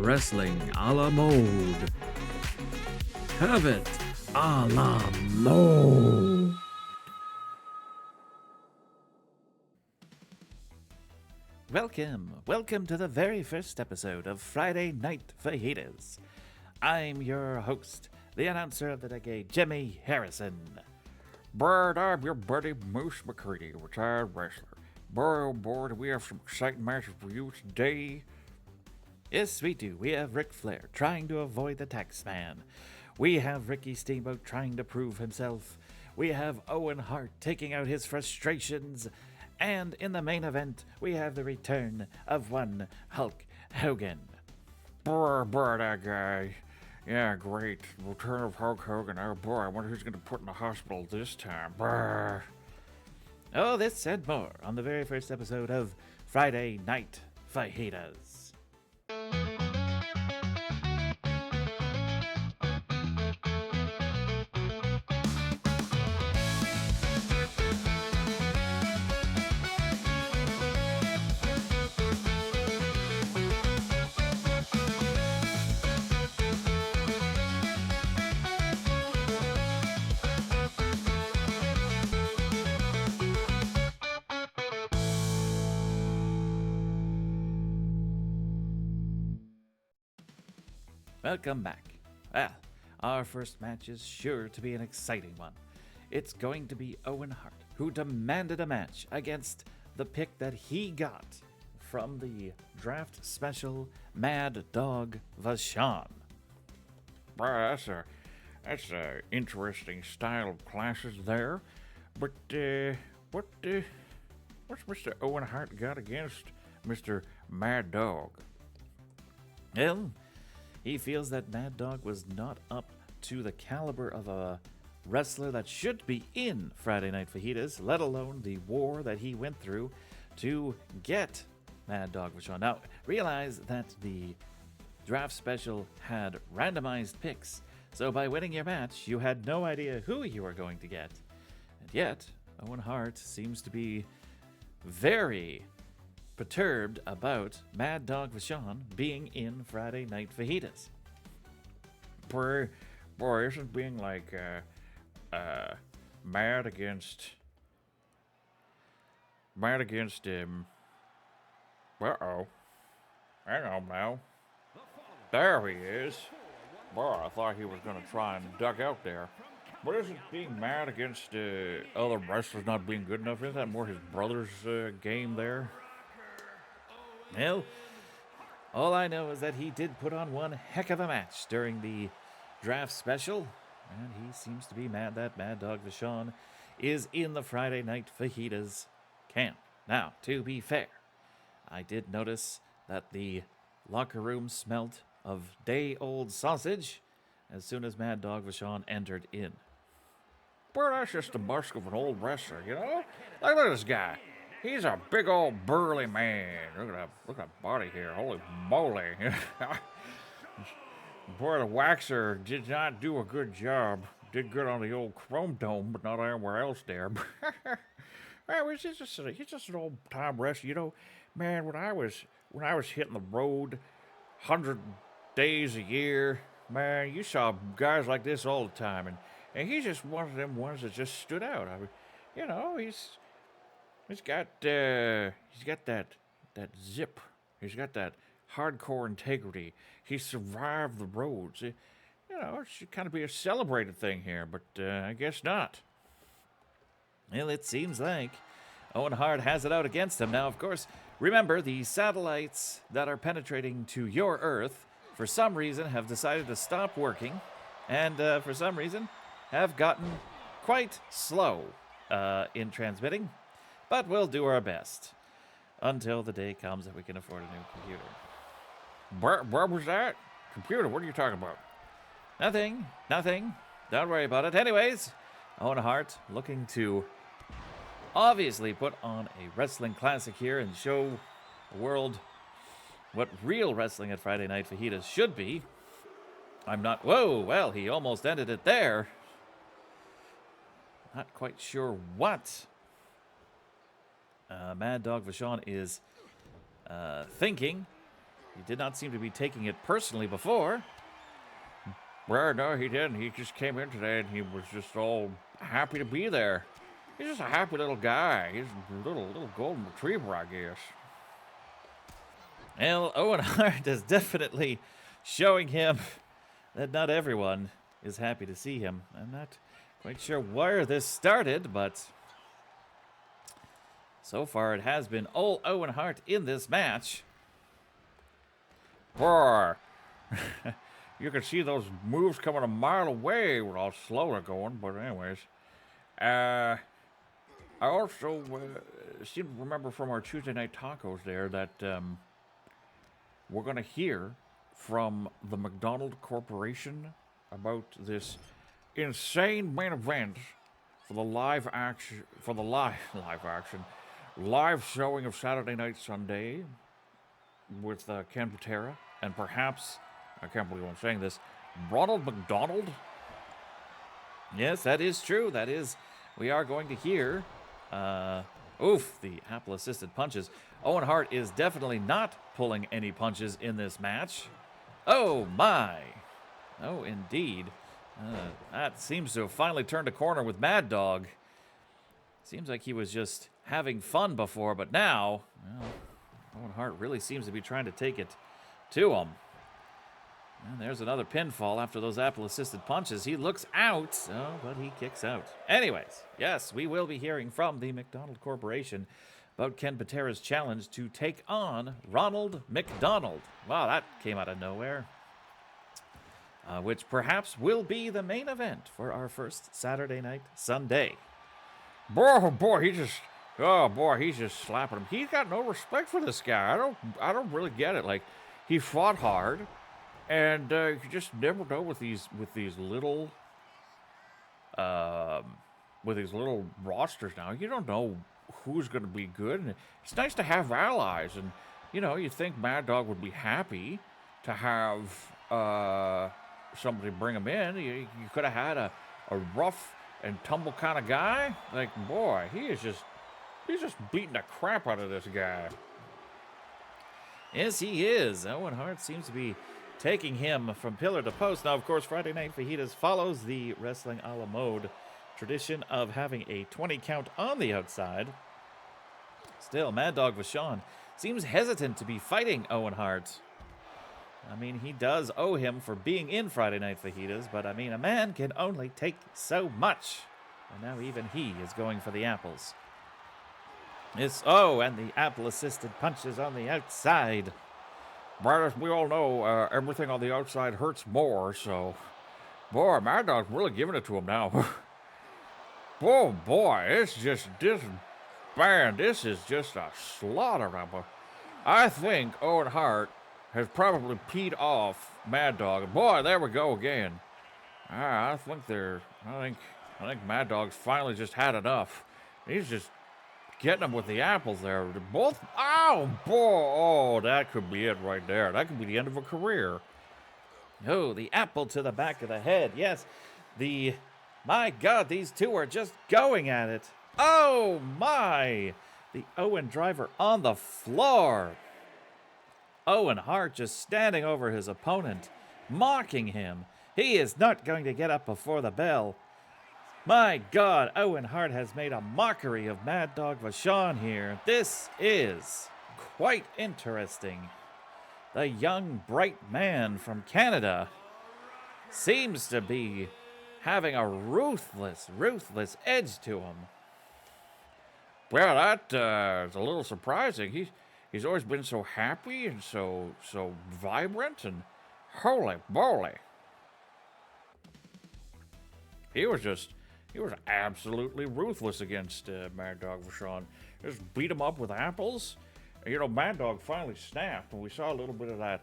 Wrestling a la mode. Have it a la mode. Welcome to the very first episode of Friday Night Fajitas. I'm your host, the announcer of the decade, Jimmy Harrison. Bird, I'm your buddy Moose McCready, retired wrestler. Boy, oh boy, do we have some exciting matches for you today. Yes, we do. We have Ric Flair trying to avoid the tax man. We have Ricky Steamboat trying to prove himself. We have Owen Hart taking out his frustrations. And in the main event, we have the return of one Hulk Hogan. Boy, that guy. Yeah, great. Return of Hulk Hogan. Oh boy, I wonder who's going to put in the hospital this time. Brr. Oh, this and more on the very first episode of Friday Night Fajitas. Welcome back. Well, our first match is sure to be an exciting one. It's going to be Owen Hart, who demanded a match against the pick that he got from the draft special Mad Dog Vachon. Boy, that's a interesting style of classes there. But what's Mr. Owen Hart got against Mr. Mad Dog? Well, he feels that Mad Dog was not up to the caliber of a wrestler that should be in Friday Night Fajitas, let alone the war that he went through to get Mad Dog Vachon. Now, realize that the draft special had randomized picks, so by winning your match, you had no idea who you were going to get. And yet, Owen Hart seems to be very perturbed about Mad Dog Vachon being in Friday Night Fajitas. Boy, isn't being like mad against him. Uh-oh. Hang on now. There he is. Boy, I thought he was gonna try and duck out there. But isn't being mad against other wrestlers not being good enough? Isn't that more his brother's game there? Well, all I know is that he did put on one heck of a match during the draft special, and he seems to be mad that Mad Dog Vachon is in the Friday Night Fajitas camp. Now, to be fair, I did notice that the locker room smelt of day-old sausage as soon as Mad Dog Vachon entered in. Boy, that's just the musk of an old wrestler, you know? Like, look at this guy. He's a big old burly man. Look at that body here. Holy moly. Boy, the waxer did not do a good job. Did good on the old chrome dome, but not anywhere else there. Well, he's just an old time wrestler. You know, man, when I was hitting the road 100 days a year, man, you saw guys like this all the time, and he's just one of them ones that just stood out. I mean, you know, He's got that zip. He's got that hardcore integrity. He survived the roads. You know, it should kind of be a celebrated thing here, but I guess not. Well, it seems like Owen Hart has it out against him. Now, of course, remember, the satellites that are penetrating to your Earth, for some reason, have decided to stop working, and for some reason, have gotten quite slow in transmitting. But we'll do our best until the day comes that we can afford a new computer. Where was that? Computer, what are you talking about? Nothing. Don't worry about it. Anyways, Owen Hart looking to obviously put on a wrestling classic here and show the world what real wrestling at Friday Night Fajitas should be. Whoa, well, he almost ended it there. Not quite sure what Mad Dog Vachon is thinking. He did not seem to be taking it personally before. Well, no, he didn't. He just came in today and he was just all happy to be there. He's just a happy little guy. He's a little golden retriever, I guess. Well, Owen Hart is definitely showing him that not everyone is happy to see him. I'm not quite sure where this started, but so far it has been all Owen Hart in this match. Boy, you can see those moves coming a mile away with how slow they're going. But anyways, I also seem to remember from our Tuesday night tacos there that we're going to hear from the McDonald Corporation about this insane main event for the live showing of Saturday Night Sunday with Ken Patera and perhaps, I can't believe I'm saying this, Ronald McDonald. Yes, that is true. That is, we are going to hear, the Apple-assisted punches. Owen Hart is definitely not pulling any punches in this match. Oh, my. Oh, indeed. That seems to have finally turned a corner with Mad Dog. Seems like he was just having fun before, but now, well, Owen Hart really seems to be trying to take it to him. And there's another pinfall after those Apple-assisted punches. He looks out, but he kicks out. Anyways, yes, we will be hearing from the McDonald Corporation about Ken Patera's challenge to take on Ronald McDonald. Wow, that came out of nowhere. Which perhaps will be the main event for our first Saturday Night Sunday. Boy, he's just slapping him. He's got no respect for this guy. I don't really get it. Like, he fought hard, and you just never know with these little rosters now. You don't know who's going to be good, and it's nice to have allies. And you think Mad Dog would be happy to have somebody bring him in. You could have had a rough and tumble kind of guy. Like, boy, he's just beating the crap out of this guy. Yes, he is. Owen Hart seems to be taking him from pillar to post. Now, of course, Friday Night Fajitas follows the wrestling a la mode tradition of having a 20 count on the outside. Still, Mad Dog Vachon seems hesitant to be fighting Owen Hart. I mean, he does owe him for being in Friday Night Fajitas, but I mean, a man can only take so much. And now even he is going for the apples. And the apple-assisted punches on the outside. But as we all know, everything on the outside hurts more, so... Boy, Mad Dog's really giving it to him now. boy, this is just a slaughter. I think Owen Hart has probably peed off Mad Dog. Boy, there we go again. I think Mad Dog's finally just had enough. He's just getting him with the apples there. Both, that could be it right there. That could be the end of a career. Oh, the apple to the back of the head. Yes, my God, these two are just going at it. Oh, my. The Owen driver on the floor. Owen Hart just standing over his opponent, mocking him. He is not going to get up before the bell. My God, Owen Hart has made a mockery of Mad Dog Vachon here. This is quite interesting. The young, bright man from Canada seems to be having a ruthless edge to him. Well, that is a little surprising. He's always been so happy and so vibrant, and holy moly. He was absolutely ruthless against Mad Dog Vachon. Just beat him up with apples. Mad Dog finally snapped, and we saw a little bit of that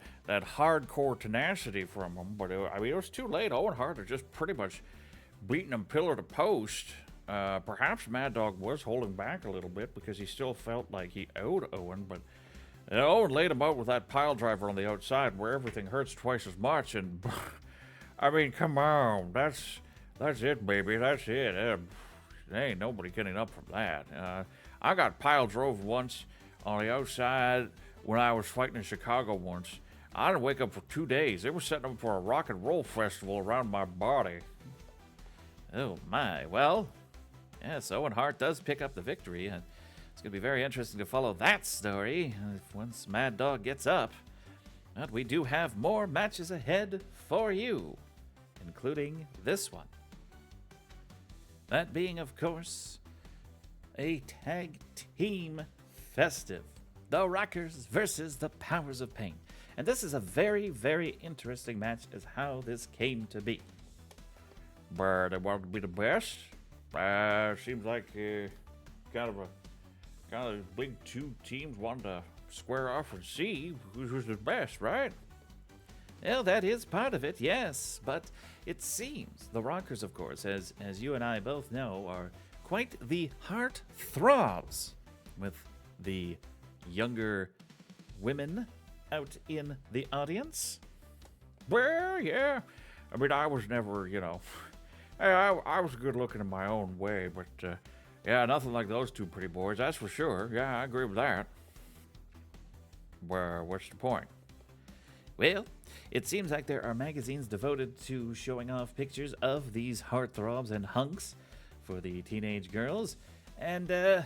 hardcore tenacity from him. But it was too late. Owen Hart had just pretty much beaten him pillar to post. Perhaps Mad Dog was holding back a little bit because he still felt like he owed Owen, but Owen laid him out with that pile driver on the outside where everything hurts twice as much, and I mean, come on, that's it, baby, that's it. There ain't nobody getting up from that. I got pile drove once on the outside when I was fighting in Chicago once. I didn't wake up for 2 days. They were setting up for a rock and roll festival around my body. Oh my, well, yes, Owen Hart does pick up the victory. And it's going to be very interesting to follow that story once Mad Dog gets up. But we do have more matches ahead for you, including this one. That being, of course, a tag team festive. The Rockers versus the Powers of Pain. And this is a very, very interesting match as how this came to be. But they wanted to be the best. Seems like kind of big two teams wanted to square off and see who's the best, right? Well, that is part of it, yes. But it seems the Rockers, of course, as you and I both know, are quite the heartthrobs with the younger women out in the audience. Well, yeah. I mean, I was never, I was good looking in my own way, but yeah, nothing like those two pretty boys, that's for sure. Yeah, I agree with that. Well, what's the point? Well, it seems like there are magazines devoted to showing off pictures of these heartthrobs and hunks for the teenage girls, and the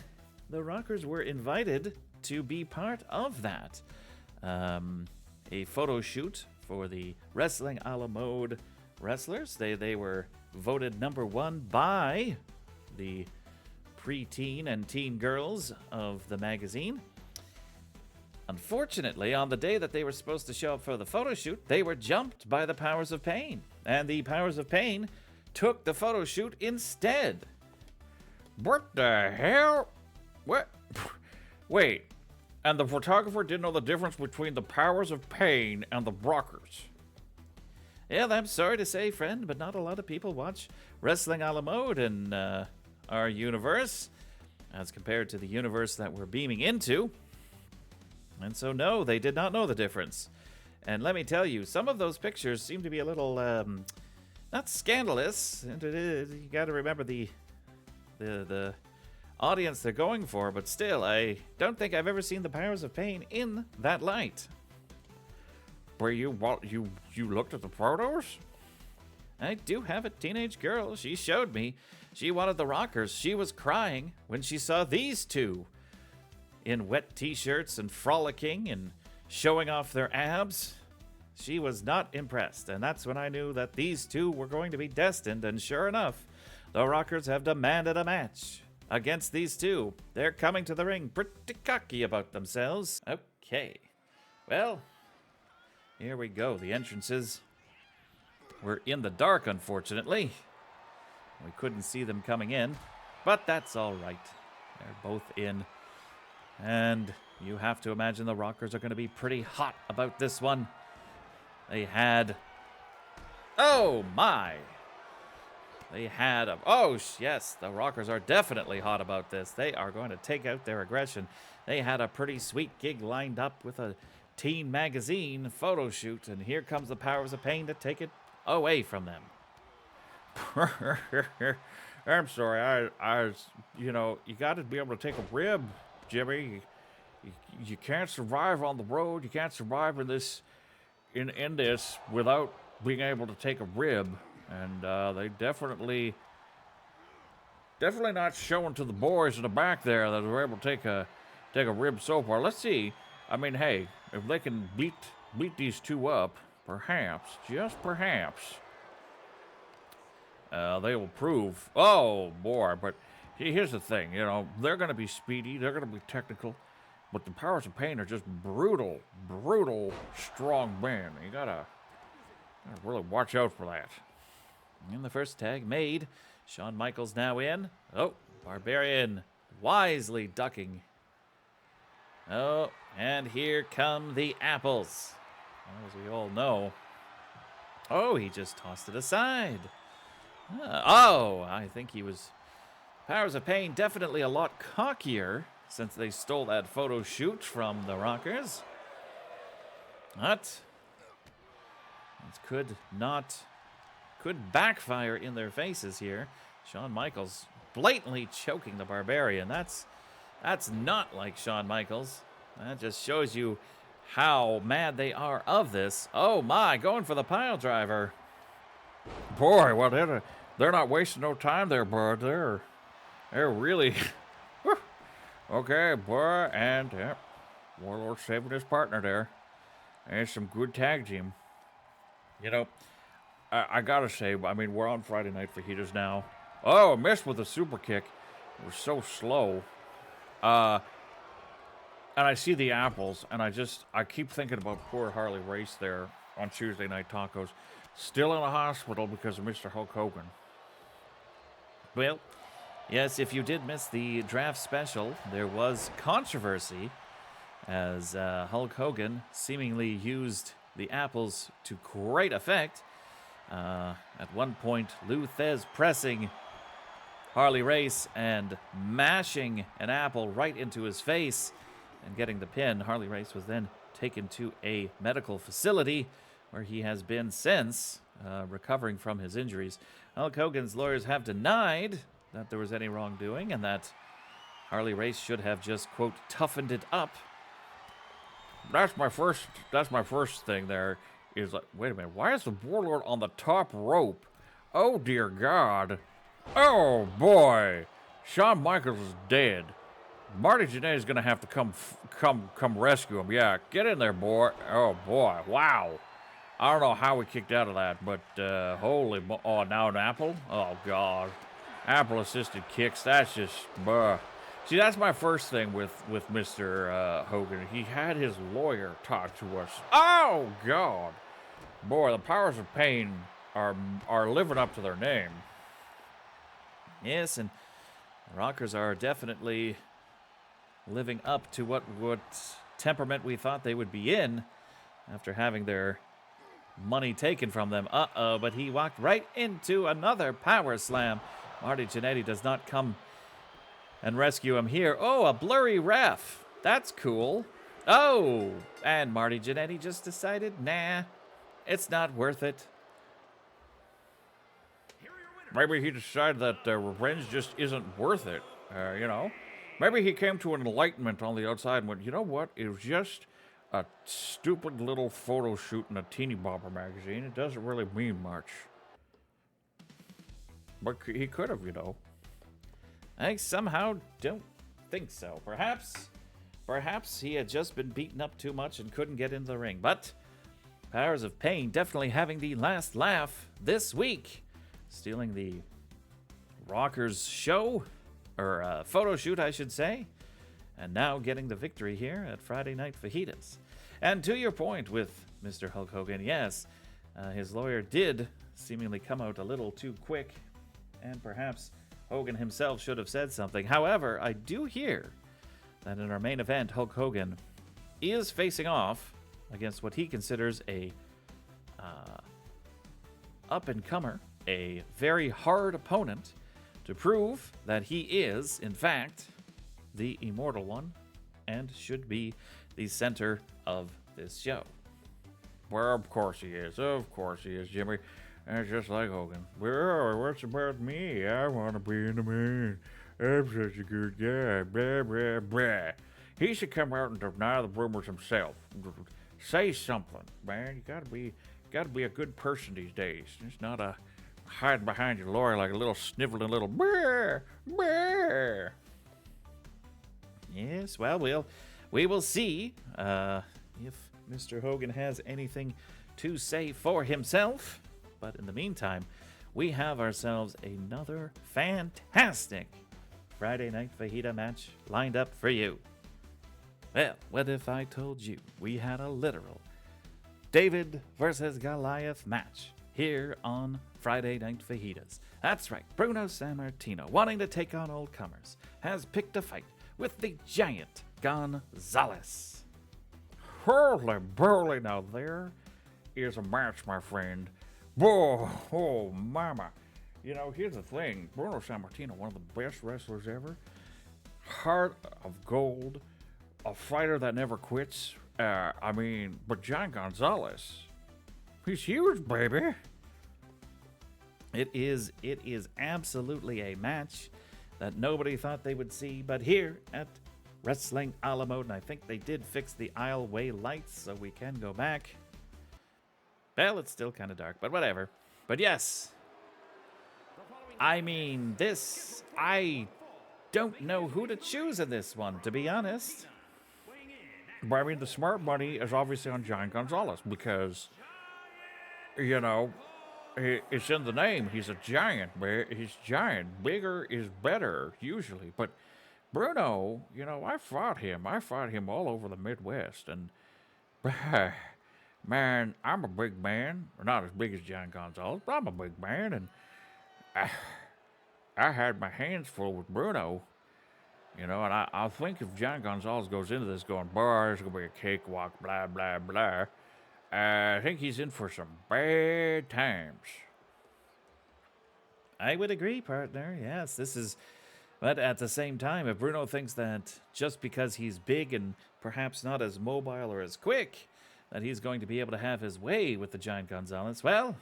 Rockers were invited to be part of that. A photo shoot for the Wrestling a la Mode wrestlers. They were voted number 1 by the preteen and teen girls of the magazine. Unfortunately, on the day that they were supposed to show up for the photo shoot, they were jumped by the Powers of Pain. And the Powers of Pain took the photo shoot instead. What the hell? What? Wait. And the photographer didn't know the difference between the Powers of Pain and the Rockers. Well, I'm sorry to say, friend, but not a lot of people watch Wrestling a la Mode in our universe as compared to the universe that we're beaming into. And so, no, they did not know the difference. And let me tell you, some of those pictures seem to be a little, not scandalous. And you got to remember the audience they're going for, but still, I don't think I've ever seen the Powers of Pain in that light. Where you looked at the photos? I do have a teenage girl. She showed me. She wanted the Rockers. She was crying when she saw these two in wet t-shirts and frolicking and showing off their abs. She was not impressed, and that's when I knew that these two were going to be destined, and sure enough, the Rockers have demanded a match against these two. They're coming to the ring pretty cocky about themselves. Okay, well, here we go. The entrances were in the dark, unfortunately. We couldn't see them coming in, but that's all right. They're both in. And you have to imagine the Rockers are going to be pretty hot about this one. They had... Oh, my! They had... Oh, yes, the Rockers are definitely hot about this. They are going to take out their aggression. They had a pretty sweet gig lined up with a teen magazine photo shoot, and here comes the Powers of Pain to take it away from them. I'm sorry, you got to be able to take a rib, Jimmy. You can't survive on the road. You can't survive in this without being able to take a rib. And they definitely not showing to the boys in the back there that they're able to take a rib so far. Let's see. I mean, hey, if they can beat these two up, perhaps, just perhaps, they will prove. Oh boy, but here's the thing. They're going to be speedy. They're going to be technical. But the Powers of Pain are just brutal, strong men. You gotta really watch out for that. In the first tag made, Shawn Michaels now in. Oh, Barbarian wisely ducking. Oh, and here come the apples. As we all know. Oh, he just tossed it aside. Oh, I think he was... Powers of Pain definitely a lot cockier since they stole that photo shoot from the Rockers. But it could backfire in their faces here. Shawn Michaels blatantly choking the Barbarian. That's not like Shawn Michaels. That just shows you how mad they are of this. Oh my, going for the pile driver. Boy, well, they're not wasting no time there, bud. They're really... Okay, boy, and Warlord saving his partner there. And some good tag team. You know, I gotta say, I mean, we're on Friday Night Fajitas now. Oh, missed with a super kick. It was so slow. And I see the apples, and I keep thinking about poor Harley Race there on Tuesday Night Tacos. Still in the hospital because of Mr. Hulk Hogan. Well, yes, if you did miss the draft special, there was controversy as Hulk Hogan seemingly used the apples to great effect. At one point, Lou Thez pressing Harley Race and mashing an apple right into his face and getting the pin. Harley Race was then taken to a medical facility where he has been since, recovering from his injuries. Hulk Hogan's lawyers have denied that there was any wrongdoing and that Harley Race should have just, quote, toughened it up. That's my first thing there is like, wait a minute, why is the Warlord on the top rope? Oh, dear God. Oh, boy. Shawn Michaels is dead. Marty Jannetty is going to have to come rescue him. Yeah, get in there, boy. Oh, boy. Wow. I don't know how we kicked out of that, but oh, now an apple? Oh, God. Apple-assisted kicks, that's just, See, that's my first thing with Mr. Hogan. He had his lawyer talk to us. Oh, God. Boy, the powers of pain are living up to their name. Yes, and the Rockers are definitely living up to what temperament we thought they would be in after having their money taken from them. But he walked right into another power slam. Marty Jannetty does not come and rescue him here. Oh, a blurry ref. That's cool. Oh, and Marty Jannetty just decided, nah, it's not worth it. Maybe he decided that revenge just isn't worth it, you know. Maybe he came to an enlightenment on the outside and went, you know what? It was just a stupid little photo shoot in a teeny bopper magazine. It doesn't really mean much. But he could have, you know. I somehow don't think so. Perhaps he had just been beaten up too much and couldn't get into the ring. But Powers of Pain definitely having the last laugh this week, stealing the Rockers show, or photo shoot, I should say, and now getting the victory here at Friday Night Fajitas. And to your point with Mr. Hulk Hogan, yes, his lawyer did seemingly come out a little too quick, and perhaps Hogan himself should have said something. However, I do hear that in our main event, Hulk Hogan is facing off against what he considers a up-and-comer, a very hard opponent, to prove that he is, in fact, the immortal one and should be the center of this show. Well, of course he is. Of course he is, Jimmy. That's just like Hogan. Well, what's about me? I want to be in the main. I'm such a good guy. Blah, blah, blah. He should come out and deny the rumors himself. Say something, man. You gotta be a good person these days. It's not a hiding behind your lawyer like a little sniveling little blah, blah. Yes, well, we will see if Mr. Hogan has anything to say for himself. But in the meantime, we have ourselves another fantastic Friday Night Fajita match lined up for you. Well, what if I told you we had a literal David versus Goliath match here on Friday Night Fajitas? That's right, Bruno Sammartino, wanting to take on old comers, has picked a fight with the giant Gonzalez. Holy burly, now there is a match, my friend. Whoa, oh, mama. You know, here's the thing. Bruno Sammartino, one of the best wrestlers ever. Heart of gold. A fighter that never quits. But John Gonzalez, he's huge, baby. It is absolutely a match that nobody thought they would see. But here at Wrestling a la mode, and I think they did fix the aisleway lights, so we can go back. Well, it's still kind of dark, but whatever. But yes, I mean, I don't know who to choose in this one, to be honest. But I mean, the smart money is obviously on Giant Gonzalez because, you know, it's in the name. He's a giant. He's giant. Bigger is better, usually. But Bruno, you know, I fought him. I fought him all over the Midwest. And, man, I'm a big man. Not as big as Giant Gonzalez, but I'm a big man. And I had my hands full with Bruno. You know, and I think if Giant Gonzalez goes into this going, boy, it's going to be a cakewalk, blah, blah, blah, I think he's in for some bad times. I would agree, partner. Yes, this is... But at the same time, if Bruno thinks that just because he's big and perhaps not as mobile or as quick, that he's going to be able to have his way with the Giant Gonzalez, well,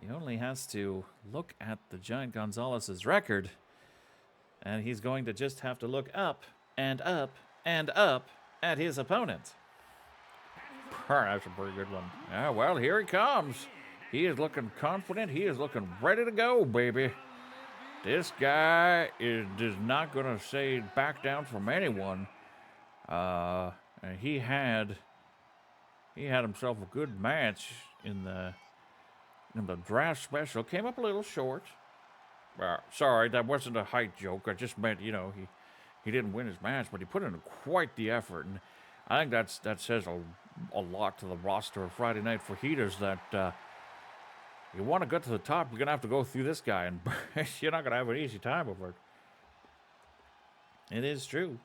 he only has to look at the Giant Gonzalez's record, and he's going to just have to look up and up and up at his opponent. That's a pretty good one. Yeah, well, here he comes. He is looking confident. He is looking ready to go, baby. This guy is not going to say back down from anyone. And he had himself a good match in the draft special. Came up a little short. Sorry, that wasn't a height joke. I just meant, you know, he didn't win his match, but he put in quite the effort. And I think that says a lot to the roster of Friday Night Fajitas that you want to get to the top, you're going to have to go through this guy, and you're not going to have an easy time of it. It is true.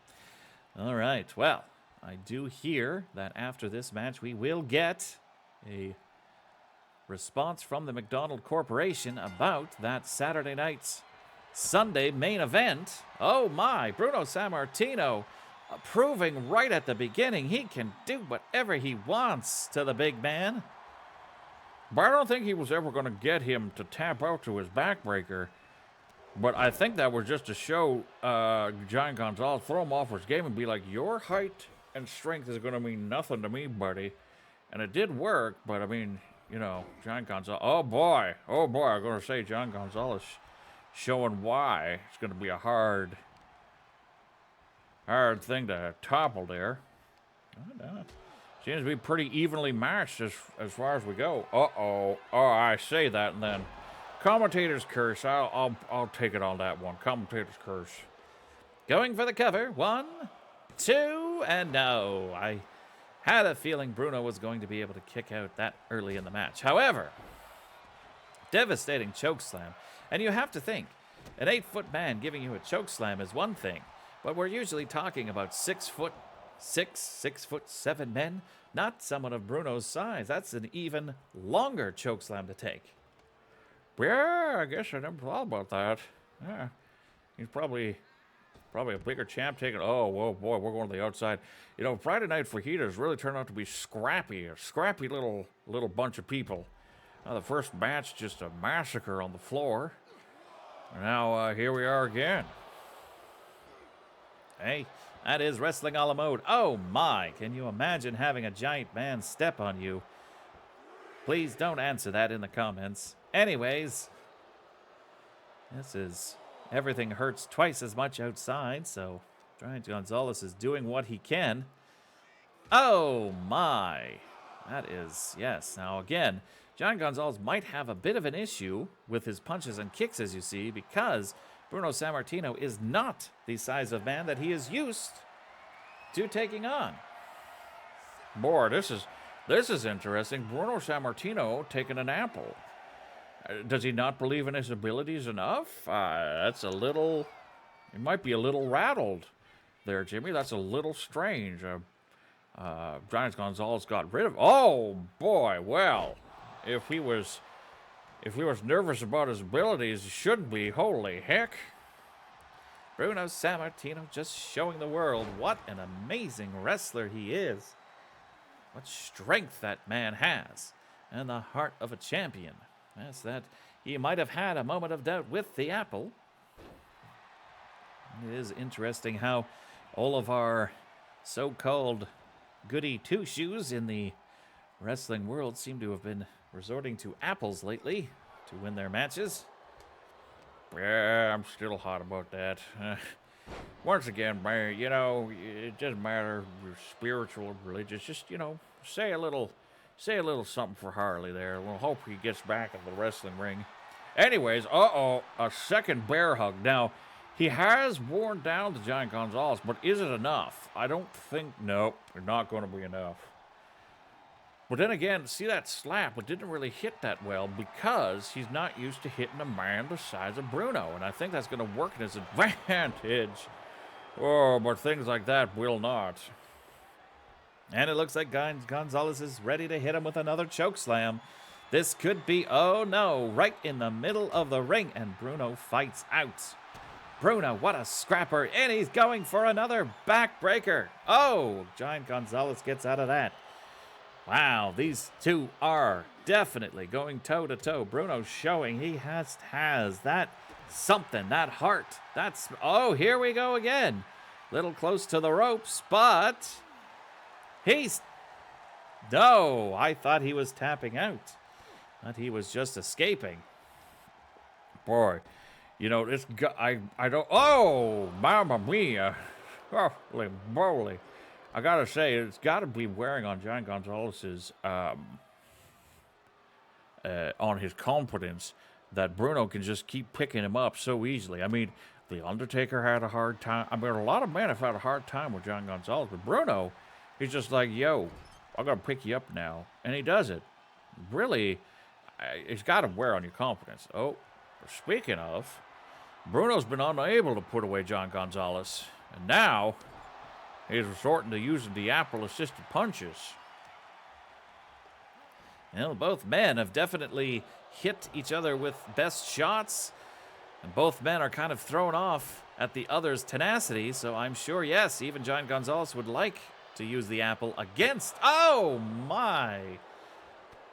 All right, well, I do hear that after this match, we will get a response from the McDonald Corporation about that Saturday night's Sunday main event. Oh my, Bruno Sammartino proving right at the beginning he can do whatever he wants to the big man. But I don't think he was ever going to get him to tap out to his backbreaker. But I think that was just to show Giant Gonzalez, throw him off his game and be like, your height and strength is going to mean nothing to me, buddy. And it did work, but I mean, you know, Giant Gonzalez, oh boy, I'm going to say Giant Gonzalez showing why it's going to be a hard thing to topple there. Seems to be pretty evenly matched as far as we go. Oh, I say that and then commentator's curse. I'll take it on that one. Commentator's curse. Going for the cover. 1, 2, and no. I had a feeling Bruno was going to be able to kick out that early in the match. However, devastating chokeslam. And you have to think, an 8-foot man giving you a chokeslam is one thing, but we're usually talking about 6'6", 6'7" men, not someone of Bruno's size. That's an even longer chokeslam to take. Yeah, I guess I never thought about that. Yeah, he's probably a bigger champ taking. Oh, whoa, boy, we're going to the outside. You know, Friday Night Fajitas really turned out to be scrappy, a scrappy little bunch of people. The first match, just a massacre on the floor. And now here we are again. Hey, that is wrestling a la mode. Oh my, can you imagine having a giant man step on you? Please don't answer that in the comments. Anyways, this is everything hurts twice as much outside, so Giant Gonzalez is doing what he can. Oh my, that is, yes. Now again, Giant Gonzalez might have a bit of an issue with his punches and kicks, as you see, because Bruno Sammartino is not the size of man that he is used to taking on. Boy, this is interesting. Bruno Sammartino taking an apple. Does he not believe in his abilities enough? That's a little... He might be a little rattled there, Jimmy. That's a little strange. Giant Gonzalez got rid of... Oh, boy, well, if he was nervous about his abilities, he shouldn't be. Holy heck. Bruno Sammartino just showing the world what an amazing wrestler he is. What strength that man has. And the heart of a champion. That's that he might have had a moment of doubt with the apple. It is interesting how all of our so-called goody two-shoes in the wrestling world seem to have been resorting to apples lately to win their matches. Yeah, I'm still hot about that. Once again, man, you know, it doesn't matter if you're spiritual or religious. Just, you know, say a little something for Harley there. We'll hope he gets back in the wrestling ring. Anyways, a second bear hug. Now, he has worn down the Giant Gonzalez, but is it enough? I don't think, nope, it's not going to be enough. But then again, see that slap? It didn't really hit that well because he's not used to hitting a man the size of Bruno. And I think that's going to work in his advantage. Oh, but things like that will not. And it looks like Gonzalez is ready to hit him with another choke slam. This could be, oh no, right in the middle of the ring. And Bruno fights out. Bruno, what a scrapper. And he's going for another backbreaker. Oh, Giant Gonzalez gets out of that. Wow, these two are definitely going toe-to-toe. Bruno's showing he has that something, that heart. That's, oh, here we go again. Little close to the ropes, but no, I thought he was tapping out. Thought he was just escaping. Boy, you know, this guy, I don't, oh, mamma mia. Holy moly. I gotta say, it's gotta be wearing on Giant Gonzalez's, on his confidence that Bruno can just keep picking him up so easily. I mean, the Undertaker had a hard time. I mean, a lot of men have had a hard time with Giant Gonzalez, but Bruno, he's just like, yo, I'm gonna pick you up now. And he does it. Really, it's gotta wear on your confidence. Oh, speaking of, Bruno's been unable to put away Giant Gonzalez. And now, he's resorting to using the apple-assisted punches. Well, both men have definitely hit each other with best shots. And both men are kind of thrown off at the other's tenacity. So I'm sure, yes, even Giant Gonzalez would like to use the apple against. Oh, my.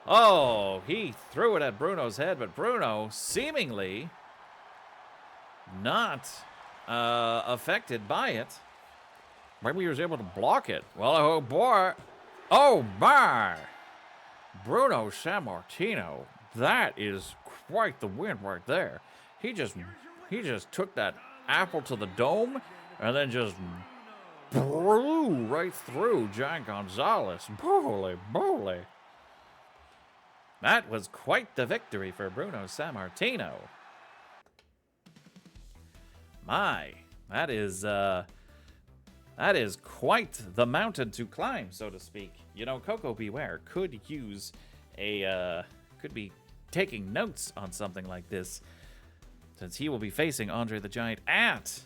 Oh, he threw it at Bruno's head. But Bruno seemingly not affected by it. Maybe he was able to block it. Well, oh boy. Oh my. Bruno Sammartino. That is quite the win right there. He just took that apple to the dome and then just blew right through Giant Gonzalez. Holy moly. That was quite the victory for Bruno Sammartino. My, that is quite the mountain to climb, so to speak. You know, Coco Beware could use could be taking notes on something like this, since he will be facing Andre the Giant at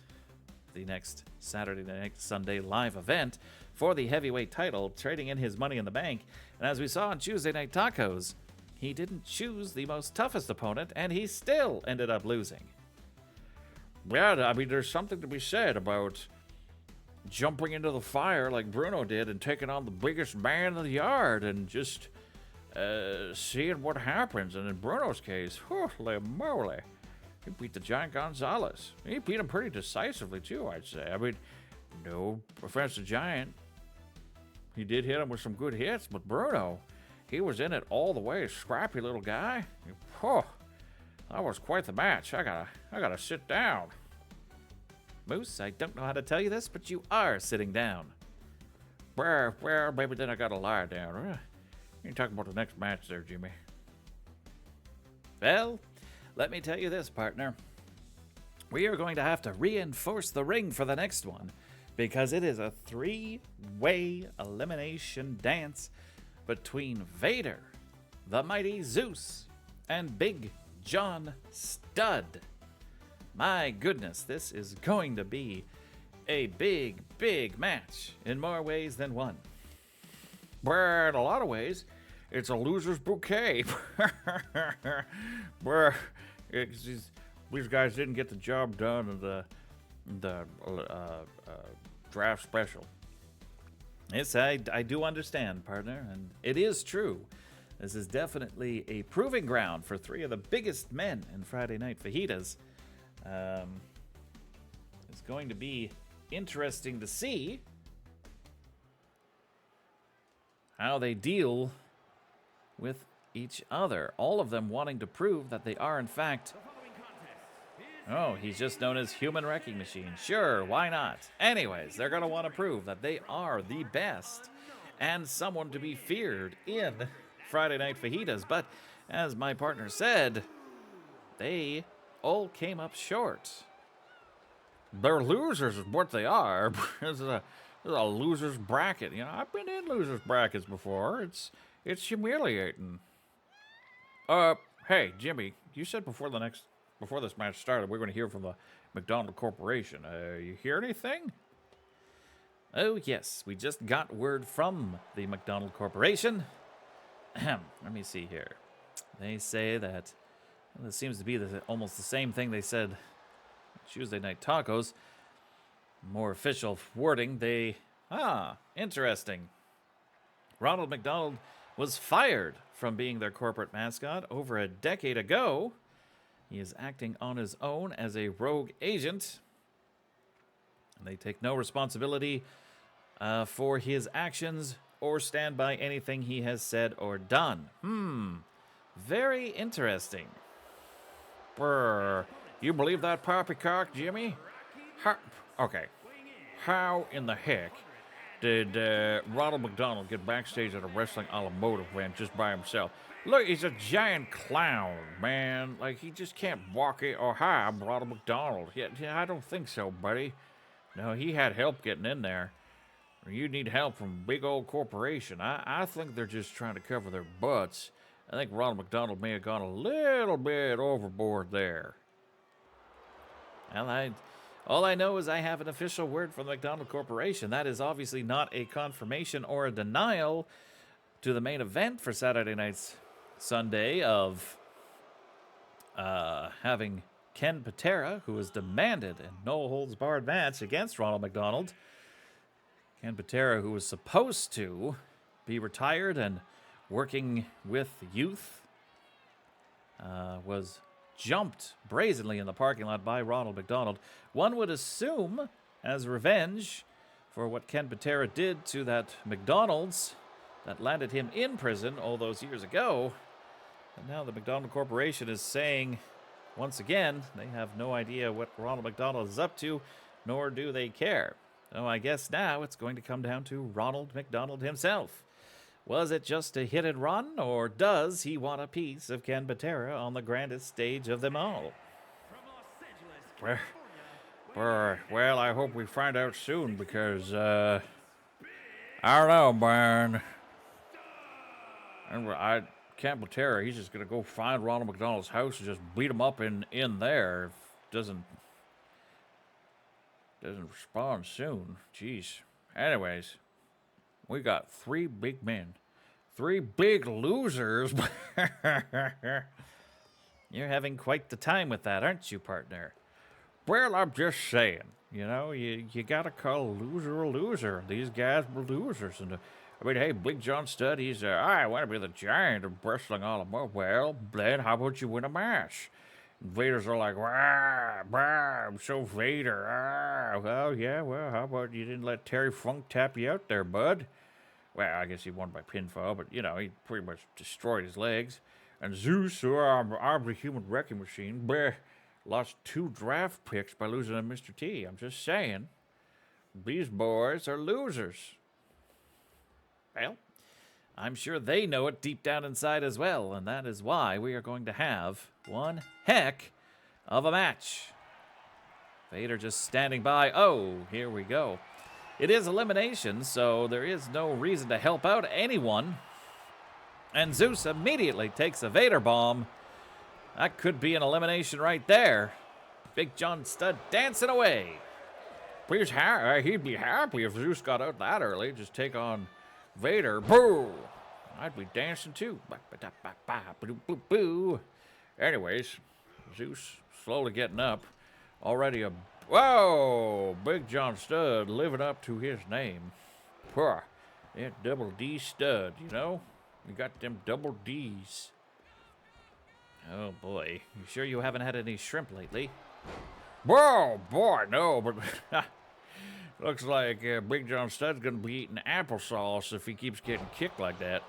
the next Saturday, the next Sunday live event for the heavyweight title, trading in his Money in the Bank. And as we saw on Tuesday Night Tacos, he didn't choose the most toughest opponent, and he still ended up losing. Yeah, I mean, there's something to be said about jumping into the fire like Bruno did and taking on the biggest man in the yard and just seeing what happens. And in Bruno's case, holy moly, he beat the Giant Gonzalez. He beat him pretty decisively, too, I'd say. I mean, no offense to Giant. He did hit him with some good hits, but Bruno, he was in it all the way. Scrappy little guy. Oh, that was quite the match. I gotta sit down. Moose, I don't know how to tell you this, but you are sitting down. Well, maybe then I gotta lie down. You ain't talking about the next match there, Jimmy. Well, let me tell you this, partner. We are going to have to reinforce the ring for the next one, because it is a 3-way elimination dance between Vader, the mighty Zeus, and Big John Studd. My goodness, this is going to be a big, big match in more ways than one. But in a lot of ways, it's a loser's bouquet. Where these guys didn't get the job done in the draft special. Yes, I do understand, partner, and it is true. This is definitely a proving ground for 3 of the biggest men in Friday Night Fajitas. It's going to be interesting to see how they deal with each other. All of them wanting to prove that they are, in fact... Oh, he's just known as Human Wrecking Machine. Sure, why not? Anyways, they're going to want to prove that they are the best and someone to be feared in Friday Night Fajitas. But as my partner said, they all came up short. They're losers is what they are. This is a loser's bracket. You know, I've been in loser's brackets before. It's humiliating. Hey, Jimmy, you said before this match started, we're going to hear from the McDonald Corporation. You hear anything? Oh, yes. We just got word from the McDonald Corporation. Let me see here. They say that... Well, this seems to be almost the same thing they said Tuesday Night Tacos. More official wording. Interesting. Ronald McDonald was fired from being their corporate mascot over a decade ago. He is acting on his own as a rogue agent. And they take no responsibility for his actions or stand by anything he has said or done. Very interesting. You believe that poppycock, Jimmy? How in the heck did Ronald McDonald get backstage at a wrestling a la mode event just by himself? Look, he's a giant clown, man. Like, he just can't walk it. Oh, hi, I'm Ronald McDonald. Yeah, I don't think so, buddy. No, he had help getting in there. You need help from big old corporation. I think they're just trying to cover their butts. I think Ronald McDonald may have gone a little bit overboard there. Well, all I know is I have an official word from the McDonald Corporation. That is obviously not a confirmation or a denial to the main event for Saturday night's Sunday of having Ken Patera, who has demanded a no-holds-barred match against Ronald McDonald. Ken Patera, who was supposed to be retired and working with youth, was jumped brazenly in the parking lot by Ronald McDonald. One would assume as revenge for what Ken Patera did to that McDonald's that landed him in prison all those years ago. And now the McDonald Corporation is saying, once again, they have no idea what Ronald McDonald is up to, nor do they care. So I guess now it's going to come down to Ronald McDonald himself. Was it just a hit and run, or does he want a piece of Ken Patera on the grandest stage of them all? Well, I hope we find out soon, because, I don't know, man. Ken Patera, he's just going to go find Ronald McDonald's house and just beat him up in there if doesn't respond soon. Jeez. Anyways, we got three big men. Three big losers. You're having quite the time with that, aren't you, partner? Well, I'm just saying. You know, you got to call a loser. These guys were losers. And I mean, hey, Big John Studd, he's, I want to be the giant of wrestling all the more. Well, then how about you win a match? And Vader's all like, I'm so Vader. Well, yeah, how about you didn't let Terry Funk tap you out there, bud? Well, I guess he won by pinfall, but, you know, he pretty much destroyed his legs. And Zeus, I'm the Human Wrecking Machine, lost 2 draft picks by losing to Mr. T. I'm just saying, these boys are losers. Well, I'm sure they know it deep down inside as well, and that is why we are going to have one heck of a match. Vader just standing by. Oh, here we go. It is elimination, so there is no reason to help out anyone. And Zeus immediately takes a Vader bomb. That could be an elimination right there. Big John Studd dancing away. He'd be happy if Zeus got out that early. Just take on Vader. Boo! I'd be dancing too. Anyways, Zeus slowly getting up. Already whoa! Big John Studd living up to his name. That double D stud, you know? You got them double D's. Oh boy. You sure you haven't had any shrimp lately? Whoa, boy, no, but Looks like Big John Studd's going to be eating applesauce if he keeps getting kicked like that.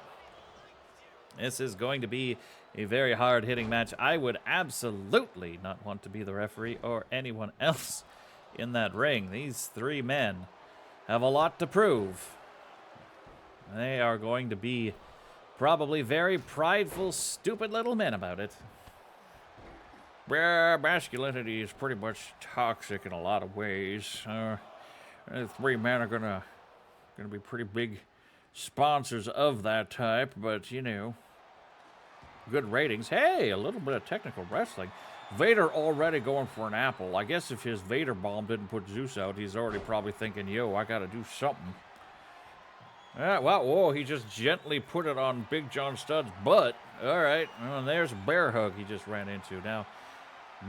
This is going to be a very hard-hitting match. I would absolutely not want to be the referee or anyone else in that ring. These three men have a lot to prove. They are going to be probably very prideful, stupid little men about it. Yeah, masculinity is pretty much toxic in a lot of ways. The three men are gonna be pretty big sponsors of that type, but you know, good ratings. Hey, a little bit of technical wrestling. Vader already going for an apple. I guess if his Vader bomb didn't put Zeus out, he's already probably thinking, yo, I gotta do something. Well, whoa, he just gently put it on Big John Studd's butt. All right, well, and there's a bear hug he just ran into. Now,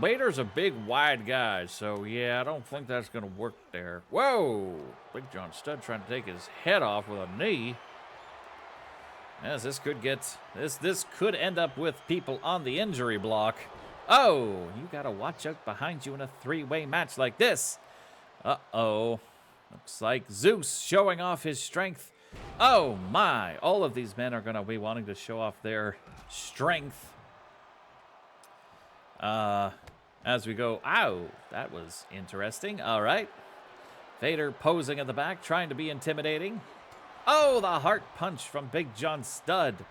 Vader's a big, wide guy, so yeah, I don't think that's going to work there. Whoa! Big John Studd trying to take his head off with a knee. Yes, this could end up with people on the injury block. Oh, you got to watch out behind you in a three-way match like this. Uh-oh. Looks like Zeus showing off his strength. Oh, my. All of these men are going to be wanting to show off their strength. As we go, ow, that was interesting. All right. Vader posing at the back, trying to be intimidating. Oh, the heart punch from Big John Studd.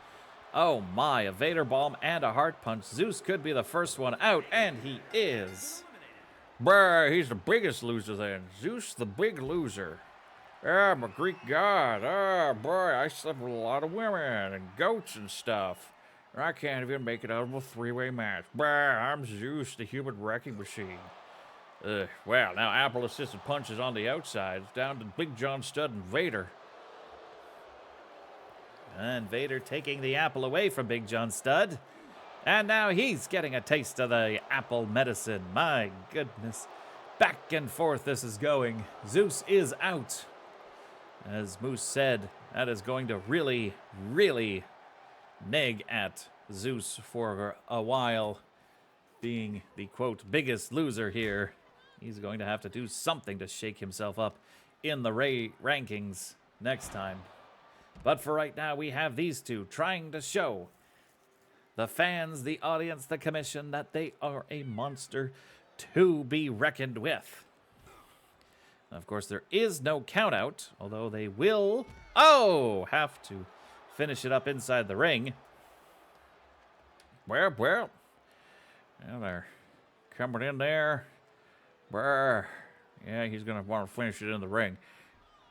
Oh my, a Vader bomb and a heart punch. Zeus could be the first one out, and he is. Bruh, he's the biggest loser then. Zeus, the big loser. I'm a Greek god. Oh, boy, I slept with a lot of women and goats and stuff. I can't even make it out of a three-way match. Bruh, I'm Zeus, the human wrecking machine. Well, now Apple-assisted punches on the outside. Down to Big John Studd and Vader. And Vader taking the apple away from Big John Studd. And now he's getting a taste of the apple medicine. My goodness. Back and forth this is going. Zeus is out. As Moose said, that is going to really, really nag at Zeus for a while, being the, quote, biggest loser here. He's going to have to do something to shake himself up in the rankings next time. But for right now, we have these two trying to show the fans, the audience, the commission that they are a monster to be reckoned with. Of course, there is no countout, although they will, have to finish it up inside the ring. Well, they're coming in there. Brr. Yeah, he's going to want to finish it in the ring.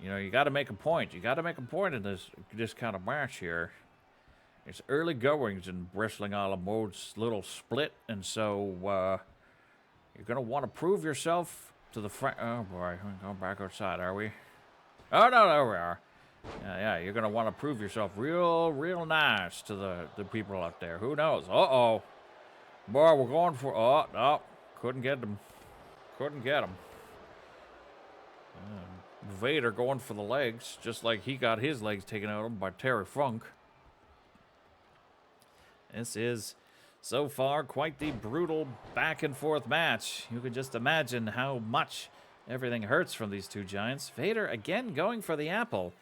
You know, you got to make a point. You got to make a point in this kind of match here. It's early goings in Wrestling a la Mode's little split, and so you're going to want to prove yourself to the front. Oh, boy, we're going back outside, are we? Oh, no, there we are. Yeah, you're going to want to prove yourself real nice to the people out there. Who knows? Uh-oh. Boy, we're going for... Oh, no. Couldn't get them. Vader going for the legs, just like he got his legs taken out of him by Terry Funk. This is, so far, quite the brutal back-and-forth match. You can just imagine how much everything hurts from these two giants. Vader, again, going for the apple.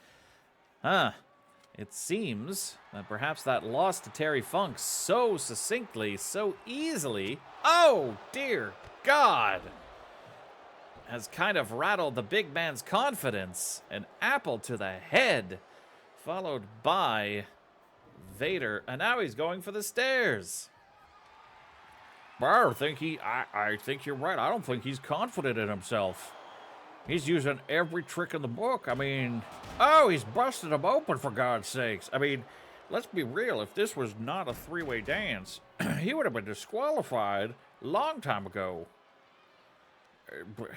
It seems that perhaps that loss to Terry Funk so succinctly, so easily, oh, dear God, has kind of rattled the big man's confidence. An apple to the head, followed by Vader, and now he's going for the stairs. I think you're right. I don't think he's confident in himself. He's using every trick in the book. I mean, he's busted him open, for God's sakes. I mean, let's be real. If this was not a three-way dance, he would have been disqualified a long time ago.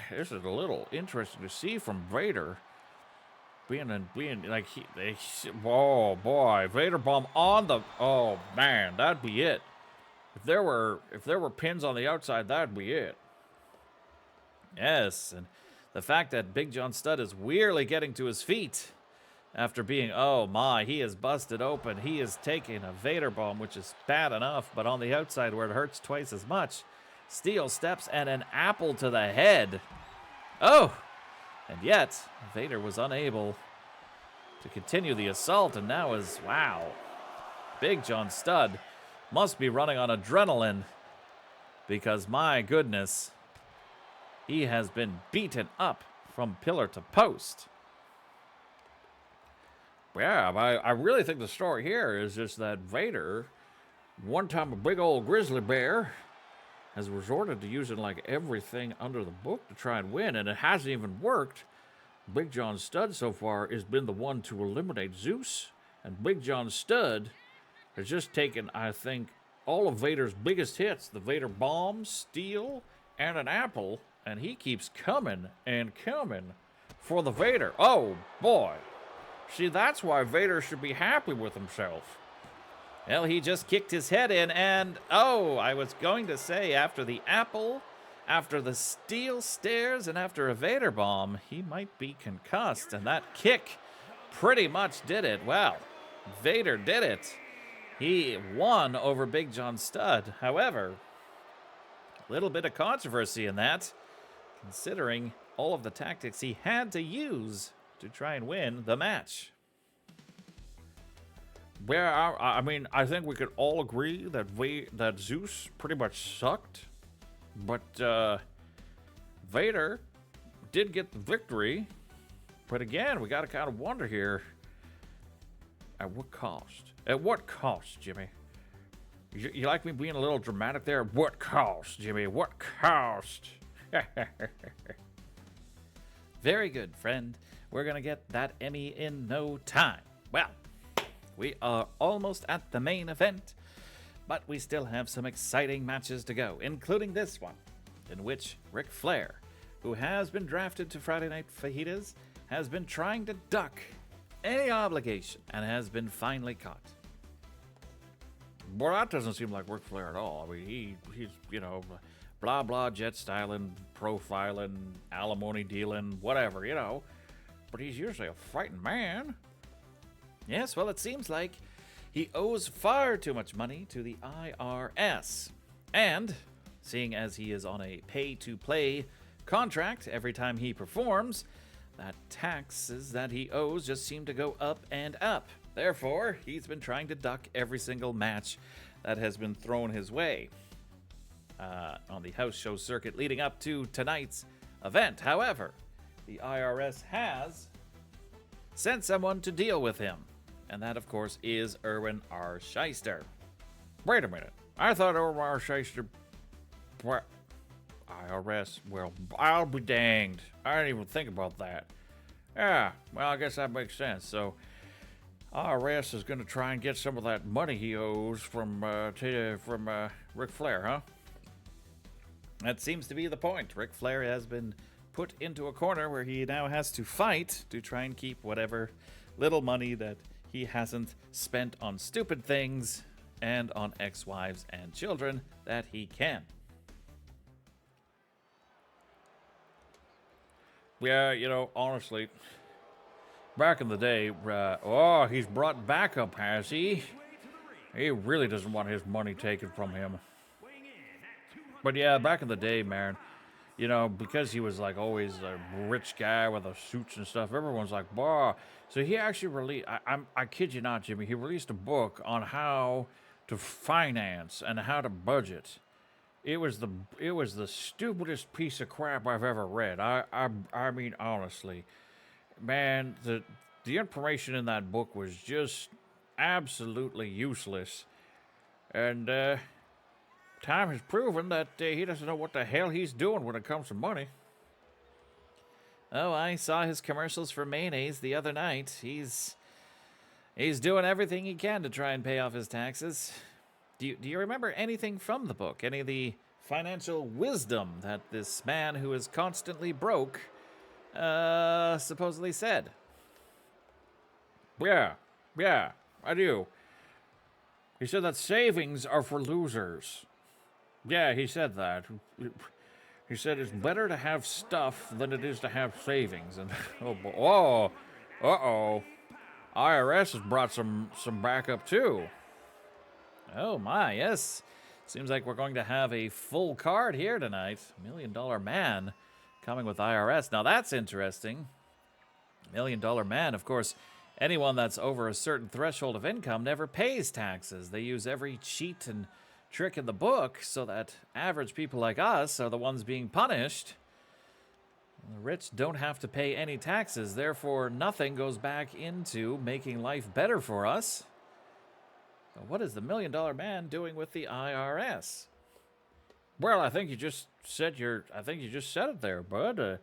This is a little interesting to see from Vader. Being like, oh boy, Vader bomb on the, oh man, that'd be it. If there were pins on the outside, that'd be it. Yes, and the fact that Big John Studd is weirdly getting to his feet after being, oh my, he is busted open. He is taking a Vader bomb, which is bad enough, but on the outside where it hurts twice as much. Steel steps and an apple to the head. Oh, And yet, Vader was unable to continue the assault, and now wow. Big John Studd must be running on adrenaline because, my goodness, he has been beaten up from pillar to post. Yeah, I really think the story here is just that Vader, one time a big old grizzly bear, has resorted to using like everything under the book to try and win, and it hasn't even worked. Big John Studd so far has been the one to eliminate Zeus, and Big John Studd has just taken, I think, all of Vader's biggest hits, the Vader bomb, steel, and an apple, and he keeps coming and coming for the Vader. Oh, boy. See, that's why Vader should be happy with himself. Well, he just kicked his head in, and, oh, I was going to say, after the apple, after the steel stairs, and after a Vader bomb, he might be concussed, and that kick pretty much did it. Well, Vader did it. He won over Big John Studd. However, a little bit of controversy in that, considering all of the tactics he had to use to try and win the match. Well, I mean, I think we could all agree that Zeus pretty much sucked, but Vader did get the victory. But again, we got to kind of wonder here, at what cost? At what cost, Jimmy? You like me being a little dramatic there? What cost, Jimmy? What cost? Very good, friend. We're going to get that Emmy in no time. Well, we are almost at the main event, but we still have some exciting matches to go, including this one, in which Ric Flair, who has been drafted to Friday Night Fajitas, has been trying to duck any obligation and has been finally caught. Well, that doesn't seem like Ric Flair at all. I mean, he's, blah, blah, jet styling, profiling, alimony dealing, whatever, But he's usually a fighting man. Yes, well, it seems like he owes far too much money to the IRS. And, seeing as he is on a pay-to-play contract every time he performs, that taxes that he owes just seem to go up and up. Therefore, he's been trying to duck every single match that has been thrown his way on the house show circuit leading up to tonight's event. However, the IRS has sent someone to deal with him, and that, of course, is Erwin R. Shyster. Wait a minute. I thought Erwin R. Shyster... What? IRS? Well, I'll be danged. I didn't even think about that. Yeah, well, I guess that makes sense. So, IRS is going to try and get some of that money he owes from Ric Flair, huh? That seems to be the point. Ric Flair has been put into a corner where he now has to fight to try and keep whatever little money that he hasn't spent on stupid things and on ex-wives and children that he can. Yeah, honestly, back in the day, he's brought backup, has he? He really doesn't want his money taken from him. But yeah, back in the day, man, because he was like always a rich guy with the suits and stuff, everyone's like, bah. So he actually released, I kid you not, Jimmy, he released a book on how to finance and how to budget. It was the stupidest piece of crap I've ever read. I mean, honestly, man, the information in that book was just absolutely useless. And time has proven that he doesn't know what the hell he's doing when it comes to money. Oh, I saw his commercials for mayonnaise the other night. He's doing everything he can to try and pay off his taxes. Do you remember anything from the book? Any of the financial wisdom that this man who is constantly broke supposedly said? Yeah, I do. He said that savings are for losers. Yeah, he said that. He said it's better to have stuff than it is to have savings. And IRS has brought some backup too. Oh my, yes. Seems like we're going to have a full card here tonight. $1 Million Man coming with IRS. Now that's interesting. $1 Million Man, of course, anyone that's over a certain threshold of income never pays taxes. They use every cheat and trick in the book so that average people like us are the ones being punished. The rich don't have to pay any taxes, therefore nothing goes back into making life better for us. So what is the $1 Million Man doing with the IRS? Well, I think you just said it there, bud.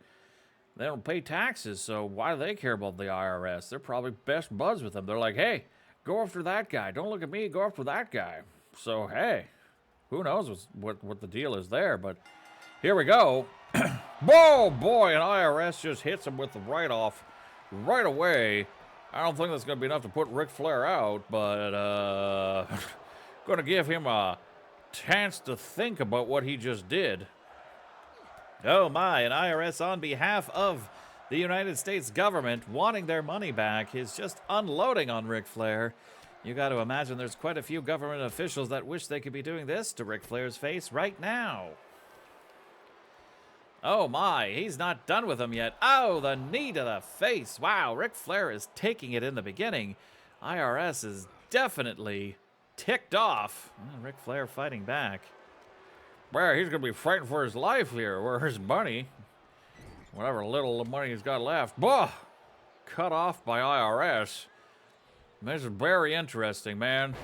They don't pay taxes, so why do they care about the IRS? They're probably best buds with them. They're like, hey, go after that guy. Don't look at me, go after that guy. So, hey, who knows what the deal is there, but here we go. Whoa, boy, an IRS just hits him with the write-off right away. I don't think that's going to be enough to put Ric Flair out, but going to give him a chance to think about what he just did. Oh my, an IRS on behalf of the United States government wanting their money back is just unloading on Ric Flair. You got to imagine there's quite a few government officials that wish they could be doing this to Ric Flair's face right now. Oh my, he's not done with him yet. Oh, the knee to the face. Wow, Ric Flair is taking it in the beginning. IRS is definitely ticked off. Ric Flair fighting back. Well, he's going to be fighting for his life here, or his money. Whatever little money he's got left. Bah! Cut off by IRS. This is very interesting, man.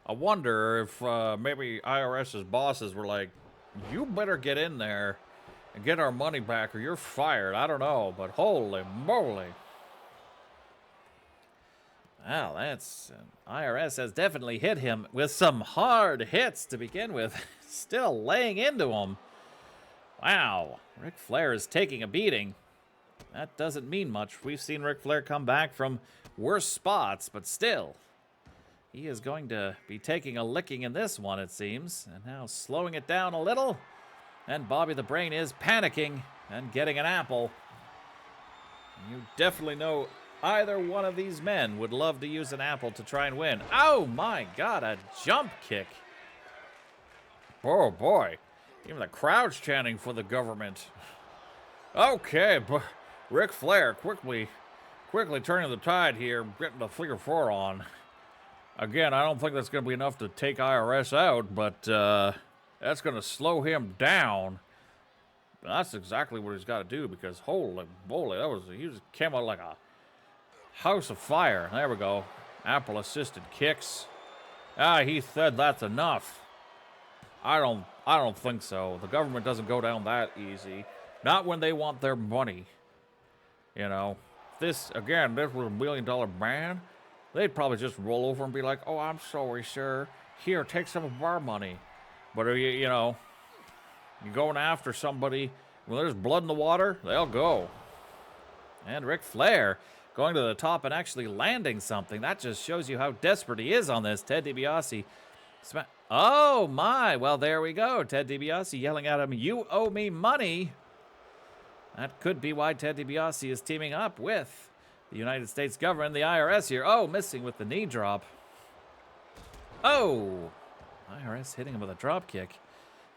I wonder if maybe IRS's bosses were like, you better get in there and get our money back or you're fired. I don't know, but holy moly. Well, that's... IRS has definitely hit him with some hard hits to begin with. Still laying into him. Wow, Ric Flair is taking a beating. That doesn't mean much. We've seen Ric Flair come back from worse spots, but still. He is going to be taking a licking in this one, it seems. And now slowing it down a little. And Bobby the Brain is panicking and getting an apple. You definitely know either one of these men would love to use an apple to try and win. Oh my God, a jump kick. Oh boy, even the crowd's chanting for the government. Okay, but Ric Flair quickly turning the tide here, getting the figure four on. Again, I don't think that's going to be enough to take IRS out, but that's going to slow him down. That's exactly what he's got to do, because holy moly, he just came out like a house of fire. There we go. Apple-assisted kicks. He said that's enough. I don't think so. The government doesn't go down that easy. Not when they want their money. You know, this was $1 Million Man. They'd probably just roll over and be like, oh, I'm sorry, sir. Here, take some of our money. But, you know, you're going after somebody. When there's blood in the water, they'll go. And Ric Flair going to the top and actually landing something. That just shows you how desperate he is on this. Ted DiBiase. Oh, my. Well, there we go. Ted DiBiase yelling at him, you owe me money. That could be why Ted DiBiase is teaming up with the United States government, the IRS here. Oh, missing with the knee drop. Oh, IRS hitting him with a drop kick.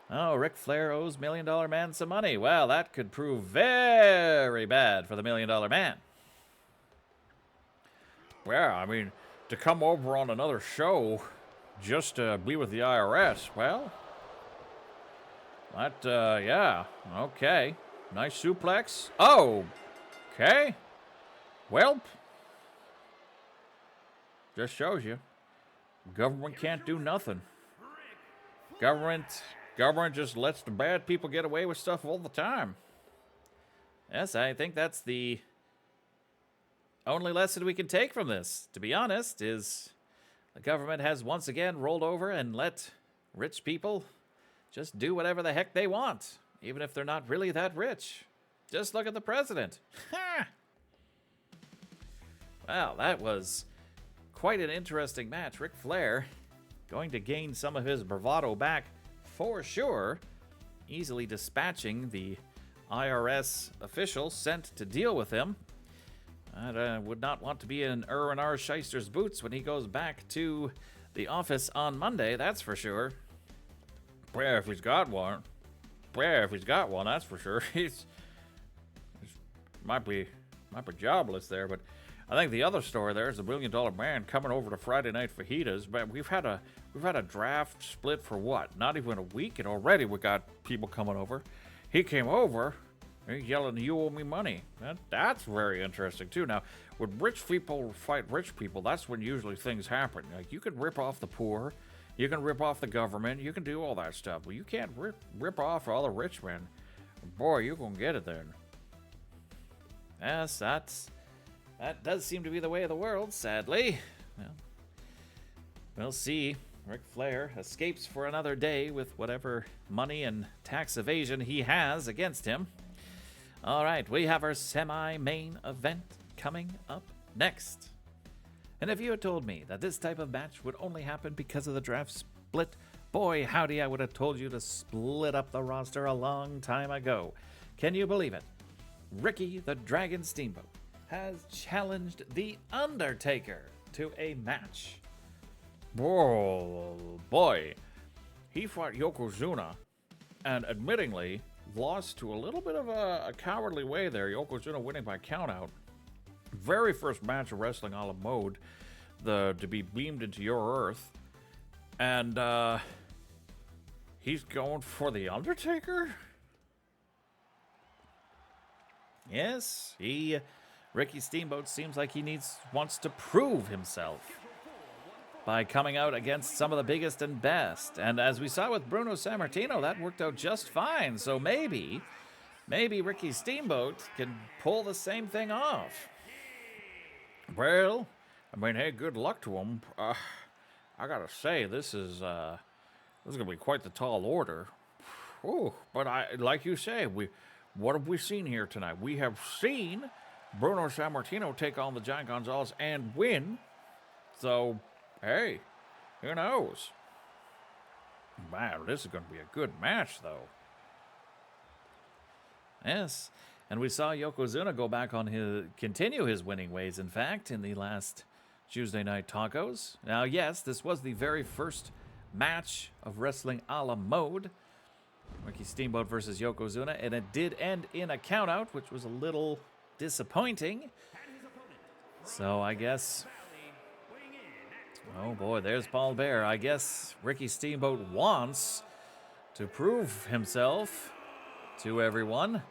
Oh, Ric Flair owes $1 Million Man some money. Well, that could prove very bad for the $1 Million Man. Yeah, I mean, to come over on another show just to be with the IRS, well, that, yeah, okay. Nice suplex. Oh, okay. Welp. Just shows you. Government can't do nothing. Government just lets the bad people get away with stuff all the time. Yes, I think that's the only lesson we can take from this, to be honest, is the government has once again rolled over and let rich people just do whatever the heck they want, even if they're not really that rich. Just look at the president. Ha! Well, that was quite an interesting match. Ric Flair going to gain some of his bravado back for sure, easily dispatching the IRS official sent to deal with him. I would not want to be in Erwin R. Scheister's boots when he goes back to the office on Monday, that's for sure. Well, if he's got one. Well, if he's got one, that's for sure. might be jobless there, but I think the other story there is the $1 Million Man coming over to Friday Night Fajitas. But we've had a draft split for what? Not even a week, and already we got people coming over. He came over, and he's yelling, "You owe me money." That's very interesting too. Now, when rich people fight rich people, that's when usually things happen. Like, you can rip off the poor, you can rip off the government, you can do all that stuff, but you can't rip off all the rich men. Boy, you're gonna get it then. Yes, that does seem to be the way of the world, sadly. Well, we'll see. Ric Flair escapes for another day with whatever money and tax evasion he has against him. All right, we have our semi-main event coming up next. And if you had told me that this type of match would only happen because of the draft split, boy, howdy, I would have told you to split up the roster a long time ago. Can you believe it? Ricky the Dragon Steamboat has challenged The Undertaker to a match. Whoa, boy. He fought Yokozuna, and admittingly lost to a little bit of a cowardly way there. Yokozuna winning by countout. Very first match of Wrestling a la Mode, to be beamed into your earth. And he's going for The Undertaker? Yes, Ricky Steamboat seems like he wants to prove himself by coming out against some of the biggest and best. And as we saw with Bruno Sammartino, that worked out just fine. So maybe Ricky Steamboat can pull the same thing off. Well, I mean, hey, good luck to him. I gotta say, this is gonna be quite the tall order. Ooh, but like you say, what have we seen here tonight? We have seen Bruno Sammartino take on the Giant Gonzalez and win. So, hey, who knows? Man, this is going to be a good match, though. Yes, and we saw Yokozuna go back on continue his winning ways, in fact, in the last Tuesday Night Tacos. Now, yes, this was the very first match of Wrestling a la Mode. Ricky Steamboat versus Yokozuna, and it did end in a countout, which was a little disappointing. So I guess, oh boy, there's Paul Bear. I guess Ricky Steamboat wants to prove himself to everyone,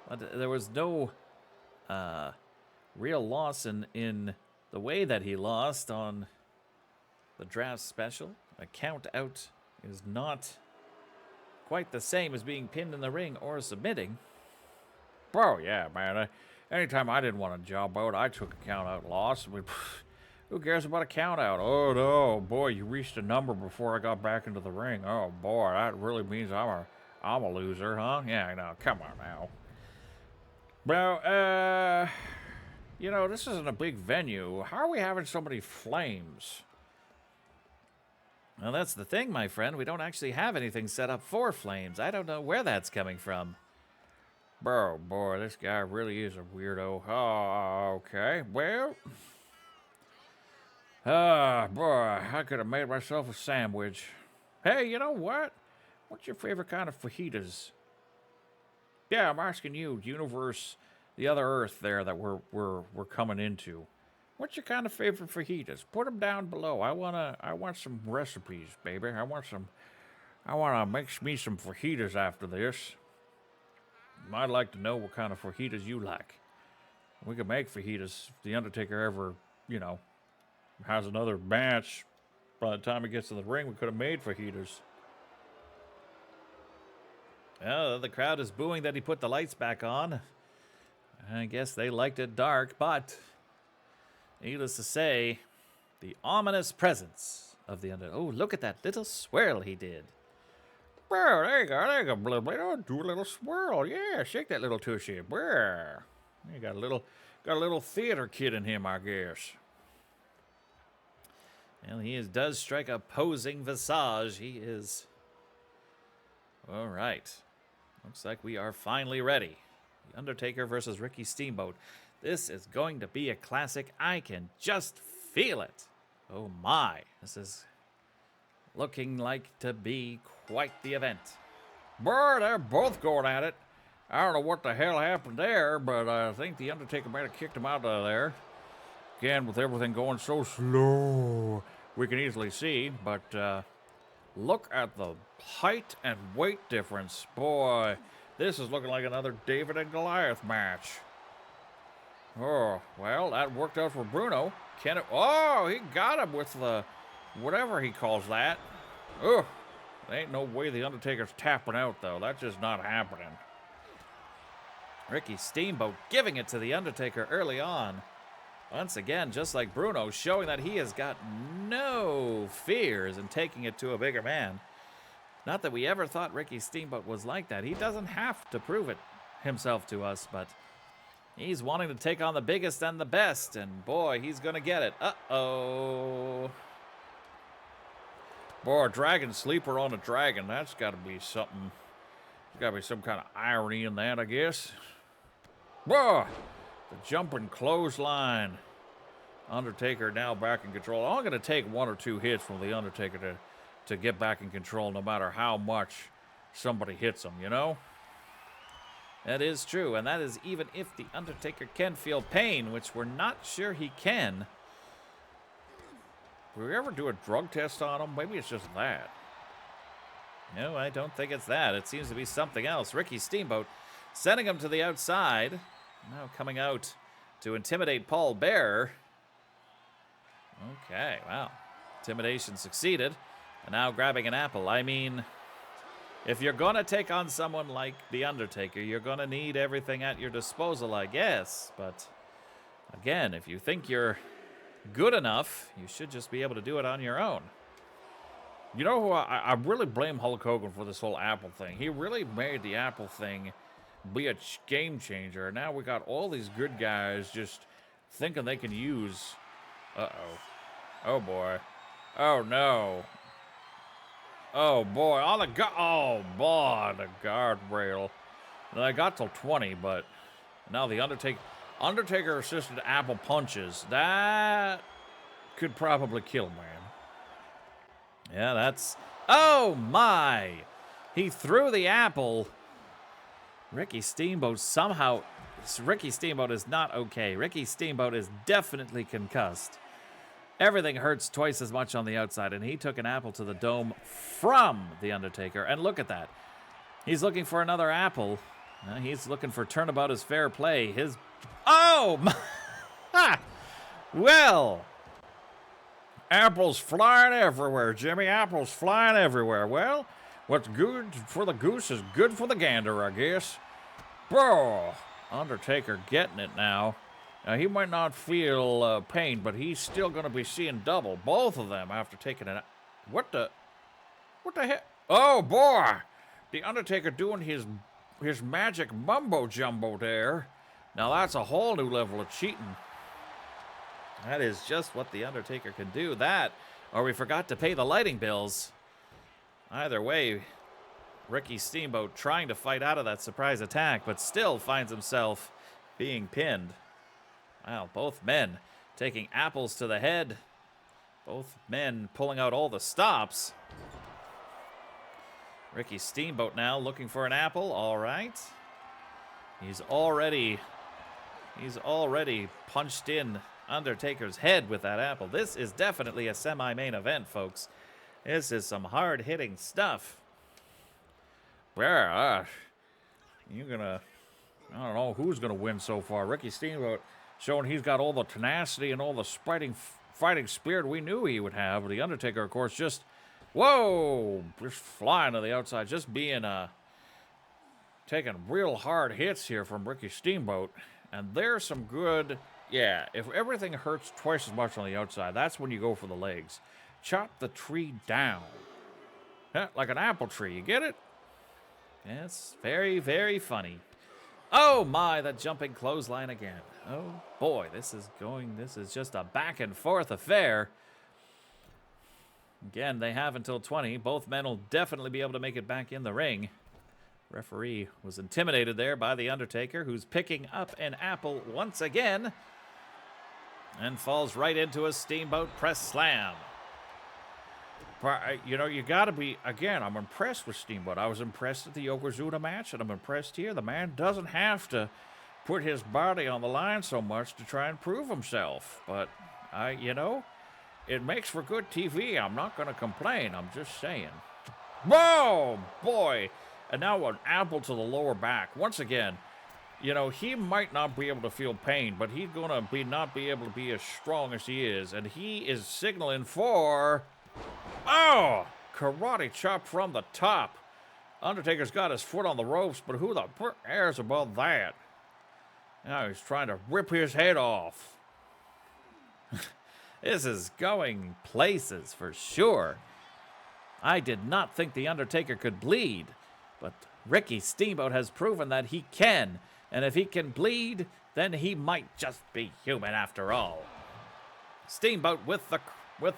but there was no real loss in the way that he lost on the draft special. A count out is not quite the same as being pinned in the ring or submitting. Oh, yeah, man. Anytime I didn't want a job out, I took a count-out loss. I mean, who cares about a count-out? Oh, no, boy, you reached a number before I got back into the ring. Oh, boy, that really means I'm a loser, huh? Yeah, I know. Come on now. Well, you know, this isn't a big venue. How are we having so many flames? Well, that's the thing, my friend. We don't actually have anything set up for flames. I don't know where that's coming from. Bro, boy, this guy really is a weirdo. Oh, okay. Well, boy, I could have made myself a sandwich. Hey, you know what? What's your favorite kind of fajitas? Yeah, I'm asking you, universe, the other Earth there that we're coming into. What's your kind of favorite fajitas? Put them down below. I want some recipes, baby. I want to make me some fajitas after this. I'd like to know what kind of fajitas you like. We could make fajitas if the Undertaker ever, you know, has another match. By the time he gets to the ring, we could have made fajitas. Well, the crowd is booing that he put the lights back on. I guess they liked it dark, but needless to say, the ominous presence of the Undertaker. Oh, look at that little swirl he did. Well, there you go. Do a little swirl. Yeah, shake that little tushy. Well, you got a little theater kid in him, I guess. Well, he does strike a posing visage. He is. All right. Looks like we are finally ready. The Undertaker versus Ricky Steamboat. This is going to be a classic. I can just feel it. Oh my. This is looking like to be quite the event. Boy, they're both going at it. I don't know what the hell happened there, but I think the Undertaker might have kicked him out of there. Again, with everything going so slow, we can easily see, but look at the height and weight difference. Boy, this is looking like another David and Goliath match. Oh, well, that worked out for Bruno. Oh, he got him with the whatever he calls that. Oh, there ain't no way the Undertaker's tapping out, though. That's just not happening. Ricky Steamboat giving it to the Undertaker early on. Once again, just like Bruno, showing that he has got no fears in taking it to a bigger man. Not that we ever thought Ricky Steamboat was like that. He doesn't have to prove it himself to us, but he's wanting to take on the biggest and the best, and boy, he's going to get it. Uh-oh. Boy, a dragon sleeper on a dragon. That's got to be something. There's got to be some kind of irony in that, I guess. Whoa! The jumping clothesline. Undertaker now back in control. I'm going to take 1 or 2 hits from the Undertaker to get back in control, no matter how much somebody hits him, you know? That is true, and that is even if the Undertaker can feel pain, which we're not sure he can. Will we ever do a drug test on him? Maybe it's just that. No, I don't think it's that. It seems to be something else. Ricky Steamboat sending him to the outside. Now coming out to intimidate Paul Bearer. Okay, wow. Intimidation succeeded. And now grabbing an apple. I mean, if you're going to take on someone like The Undertaker, you're going to need everything at your disposal, I guess. But again, if you think you're good enough, you should just be able to do it on your own. You know who I really blame Hulk Hogan for this whole Apple thing. He really made the Apple thing be a game changer. Now we got all these good guys just thinking they can use... Uh-oh. Oh, boy. Oh, no. Oh, boy. On the oh, boy, the guardrail. I got till 20, but now the Undertaker-assisted Apple punches. That could probably kill, man. Yeah, that's... Oh, my! He threw the apple. Ricky Steamboat somehow... Ricky Steamboat is not okay. Ricky Steamboat is definitely concussed. Everything hurts twice as much on the outside, and he took an apple to the dome from The Undertaker. And look at that. He's looking for another apple. He's looking for turnabout is fair play. His... Oh, my... Ha! Well... Apples flying everywhere, Jimmy. Apples flying everywhere. Well, what's good for the goose is good for the gander, I guess. Bro, Undertaker getting it now. Now, he might not feel pain, but he's still going to be seeing double. Both of them after taking it. What the heck? Oh, boy. The Undertaker doing his magic mumbo-jumbo there. Now, that's a whole new level of cheating. That is just what The Undertaker can do. That, or we forgot to pay the lighting bills. Either way, Ricky Steamboat trying to fight out of that surprise attack, but still finds himself being pinned. Wow, both men taking apples to the head. Both men pulling out all the stops. Ricky Steamboat now looking for an apple. All right. He's already punched in Undertaker's head with that apple. This is definitely a semi-main event, folks. This is some hard-hitting stuff. Yeah, I don't know who's gonna win so far. Ricky Steamboat showing he's got all the tenacity and all the fighting spirit we knew he would have. The Undertaker, of course, just flying to the outside, just being taking real hard hits here from Ricky Steamboat. And there's some good. Yeah, if everything hurts twice as much on the outside, that's when you go for the legs. Chop the tree down. Yeah, like an apple tree, you get it? It's very, very funny. Oh my, that jumping clothesline again. Oh boy, this is just a back and forth affair. Again, they have until 20. Both men will definitely be able to make it back in the ring. Referee was intimidated there by The Undertaker, who's picking up an apple once again. And falls right into a Steamboat press slam. You know, you got to be, again, I'm impressed with Steamboat. I was impressed at the Yokozuna match, and I'm impressed here. The man doesn't have to put his body on the line so much to try and prove himself. But, you know, it makes for good TV. I'm not going to complain. I'm just saying. Whoa, boy. And now an apple to the lower back. Once again, you know, he might not be able to feel pain, but he's going to not be able to be as strong as he is. And he is signaling for... Oh! Karate chop from the top. Undertaker's got his foot on the ropes, but who the cares about that? Now he's trying to rip his head off. This is going places for sure. I did not think The Undertaker could bleed, but Ricky Steamboat has proven that he can. And if he can bleed, then he might just be human after all. Steamboat with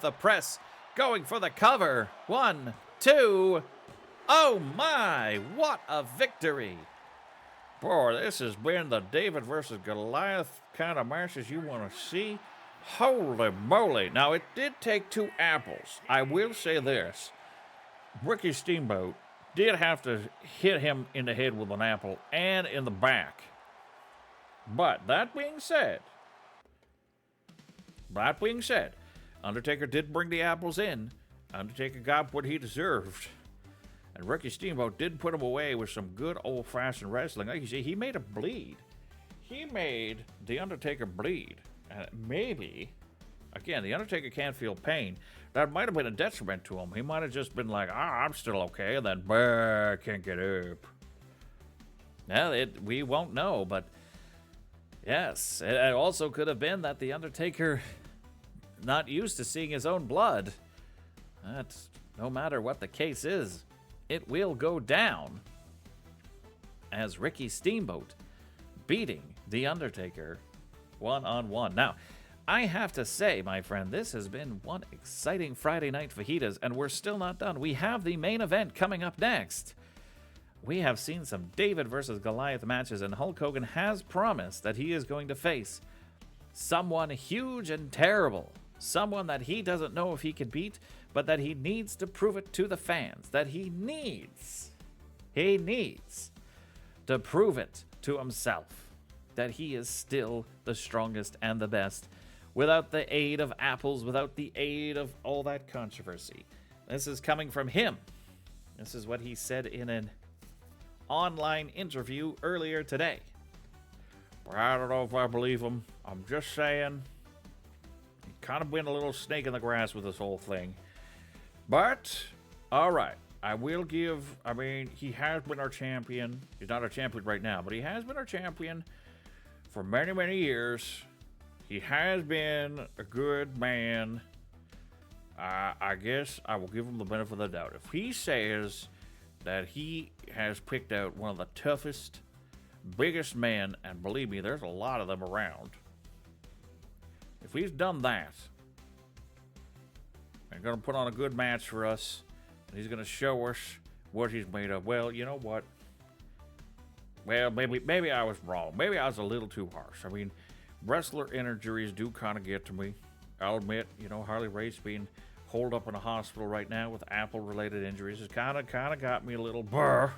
the press, going for the cover. 1, 2. Oh my, what a victory. Boy, this has been the David versus Goliath kind of matches you want to see. Holy moly. Now, it did take 2 apples. I will say this. Ricky Steamboat did have to hit him in the head with an apple and in the back. But that being said, Undertaker did bring the apples in. Undertaker got what he deserved. And Ricky Steamboat did put him away with some good old-fashioned wrestling. Like you see, he made him bleed. He made The Undertaker bleed. And maybe, again, The Undertaker can't feel pain. That might have been a detriment to him. He might have just been like, I'm still okay, and then, I can't get up. Well, we won't know, but yes, it also could have been that The Undertaker not used to seeing his own blood. That's no matter what the case is, it will go down as Ricky Steamboat beating The Undertaker one-on-one. Now, I have to say, my friend, this has been one exciting Friday Night Fajitas, and we're still not done. We have the main event coming up next. We have seen some David versus Goliath matches, and Hulk Hogan has promised that he is going to face someone huge and terrible. Someone that he doesn't know if he can beat, but that he needs to prove it to the fans. That he needs to prove it to himself. That he is still the strongest and the best. Without the aid of apples, without the aid of all that controversy. This is coming from him. This is what he said in an online interview earlier today. I don't know if I believe him. I'm just saying, he kind of been a little snake in the grass with this whole thing. But, all right, I will give, he has been our champion. He's not our champion right now, but he has been our champion for many, many years. He has been a good man. I guess I will give him the benefit of the doubt. If he says that he has picked out one of the toughest, biggest men, and believe me, there's a lot of them around. If he's done that, and going to put on a good match for us, and he's going to show us what he's made of, well, you know what? Well, maybe I was wrong. Maybe I was a little too harsh. Wrestler injuries do kind of get to me. I'll admit, Harley Race being holed up in a hospital right now with Apple-related injuries has kind of got me a little burr.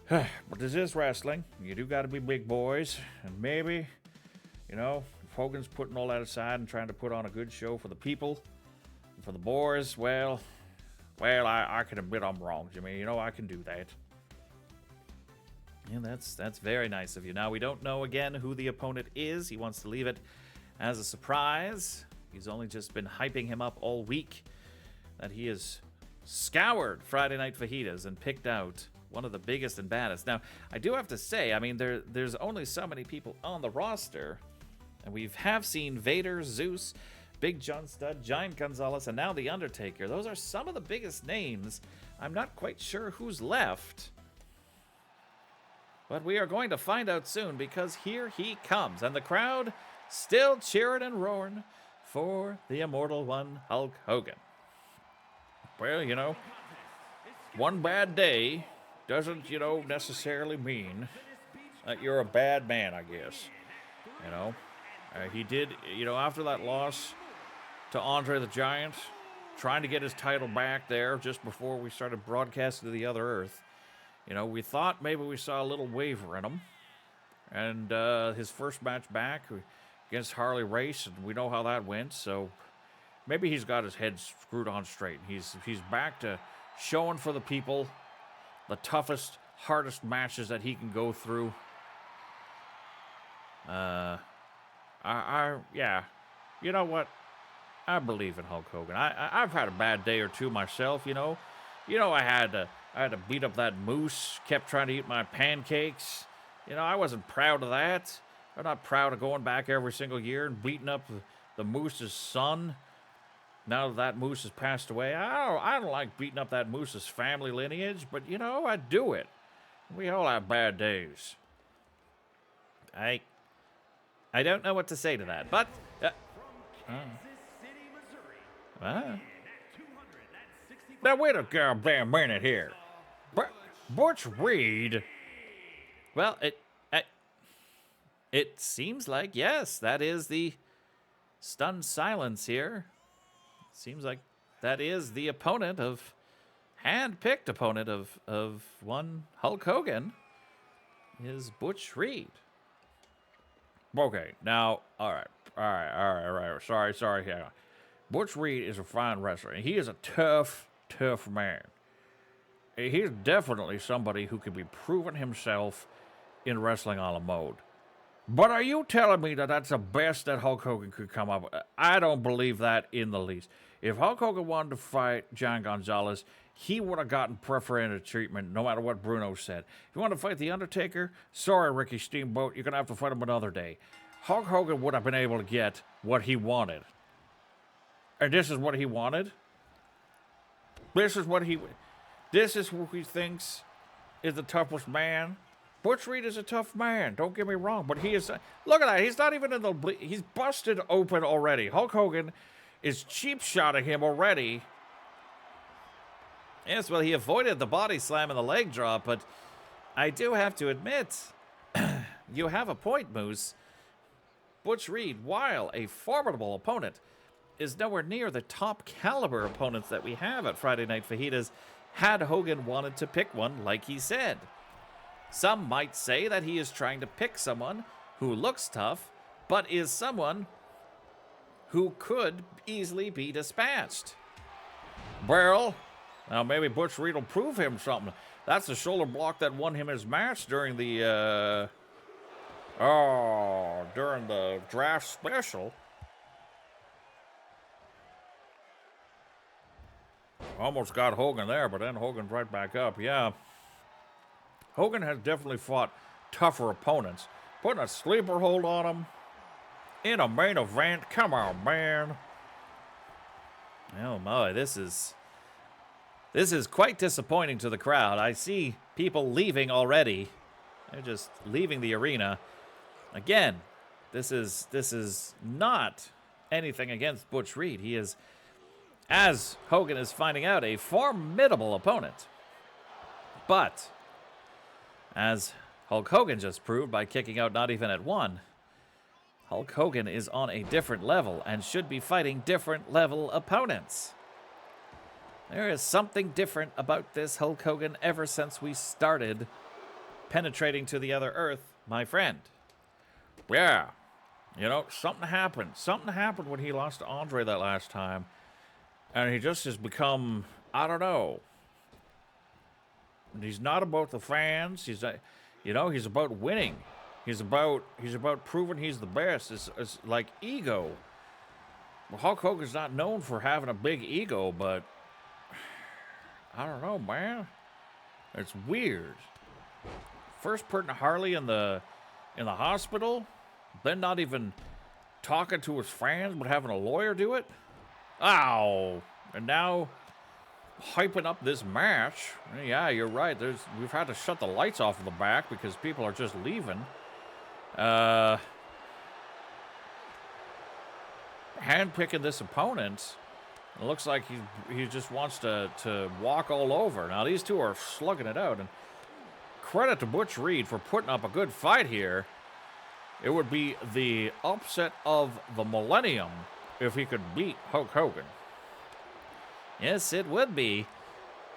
But this is wrestling. You do got to be big boys. And maybe, if Hogan's putting all that aside and trying to put on a good show for the people, for the boys, well, I can admit I'm wrong, Jimmy. I can do that. And that's very nice of you. Now, we don't know, again, who the opponent is. He wants to leave it as a surprise. He's only just been hyping him up all week. That he has scoured Friday Night Fajitas and picked out one of the biggest and baddest. Now, I do have to say, there's only so many people on the roster. And we have seen Vader, Zeus, Big John Studd, Giant Gonzalez, and now The Undertaker. Those are some of the biggest names. I'm not quite sure who's left. But we are going to find out soon, because here he comes. And the crowd still cheering and roaring for the immortal one, Hulk Hogan. Well, one bad day doesn't, necessarily mean that you're a bad man, I guess. He did, after that loss to Andre the Giant, trying to get his title back there just before we started broadcasting to the other Earth. You know, we thought maybe we saw a little waver in him. And his first match back against Harley Race, and we know how that went, so maybe he's got his head screwed on straight. He's back to showing for the people the toughest, hardest matches that he can go through. Yeah, you know what? I believe in Hulk Hogan. I've had a bad day or two myself, you know. I had to beat up that moose, kept trying to eat my pancakes. You know, I wasn't proud of that. I'm not proud of going back every single year and beating up the moose's son. Now that moose has passed away, I don't like beating up that moose's family lineage, but, you know, I do it. We all have bad days. I don't know what to say to that, but... Now, wait a goddamn minute here. Butch Reed... Well, it seems like, yes, that is the stunned silence here. Seems like that is the opponent of, hand-picked opponent of one Hulk Hogan, is Butch Reed. Okay, now, all right. Sorry. Yeah. Butch Reed is a fine wrestler, and he is a tough man. He's definitely somebody who could be proving himself in wrestling a la mode. But are you telling me that that's the best that Hulk Hogan could come up with? I don't believe that in the least. If Hulk Hogan wanted to fight John Gonzalez, he would have gotten preferential treatment no matter what Bruno said. If you want to fight The Undertaker, sorry, Ricky Steamboat, you're going to have to fight him another day. Hulk Hogan would have been able to get what he wanted. And this is what he wanted? This is who he thinks is the toughest man? Butch Reed is a tough man, don't get me wrong, but he is... Look at that, he's not even in the... He's busted open already. Hulk Hogan is cheap-shotting him already. Yes, well, he avoided the body slam and the leg drop, but I do have to admit, you have a point, Moose. Butch Reed, while a formidable opponent, is nowhere near the top caliber opponents that we have at Friday Night Fajitas, had Hogan wanted to pick one like he said. Some might say that he is trying to pick someone who looks tough, but is someone who could easily be dispatched. Well, now maybe Butch Reed will prove him something. That's the shoulder block that won him his match during the, during the draft special. Almost got Hogan there, but then Hogan's right back up. Yeah. Hogan has definitely fought tougher opponents. Putting a sleeper hold on him in a main event. Come on, man. Oh, my. This is quite disappointing to the crowd. I see people leaving already. They're just leaving the arena. Again, this is not anything against Butch Reed. He is, as Hogan is finding out, a formidable opponent. But, as Hulk Hogan just proved by kicking out not even at one, Hulk Hogan is on a different level and should be fighting different level opponents. There is something different about this Hulk Hogan ever since we started penetrating to the other Earth, my friend. Yeah, you know, something happened. Something happened when he lost to Andre that last time. And he just has become, I don't know. He's not about the fans. He's about winning. He's about proving he's the best. It's like ego. Well, Hulk Hogan's not known for having a big ego, but I don't know, man. It's weird. First putting Harley in the hospital, then not even talking to his fans, but having a lawyer do it. Ow! And now hyping up this match. Yeah, you're right. We've had to shut the lights off in the back because people are just leaving. Handpicking this opponent. It looks like he just wants to walk all over. Now these two are slugging it out, and credit to Butch Reed for putting up a good fight here. It would be the upset of the millennium if he could beat Hulk Hogan. Yes, it would be.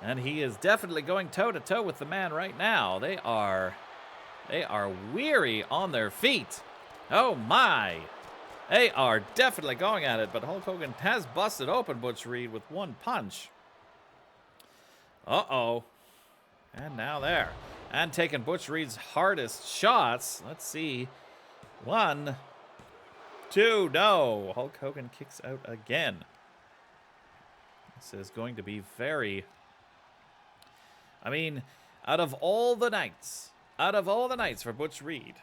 And he is definitely going toe-to-toe with the man right now. They are weary on their feet. Oh, my. They are definitely going at it, but Hulk Hogan has busted open Butch Reed with one punch. Uh-oh. And now there. And taking Butch Reed's hardest shots. Let's see. 1, 2, no. Hulk Hogan kicks out again. This is going to be very... I mean, out of all the nights for Butch Reed,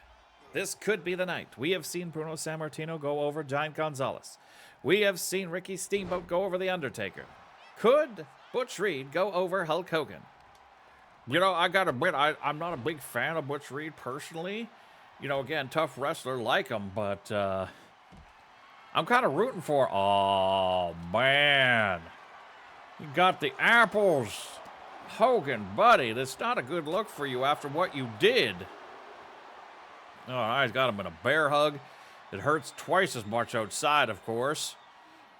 this could be the night. We have seen Bruno Sammartino go over Giant Gonzalez. We have seen Ricky Steamboat go over The Undertaker. Could Butch Reed go over Hulk Hogan? You know, I gotta admit, I'm not a big fan of Butch Reed personally. You know, again, tough wrestler, like him, but I'm kind of rooting for... Oh, man. You got the apples. Hogan, buddy, that's not a good look for you after what you did. All right, he's got him in a bear hug. It hurts twice as much outside, of course.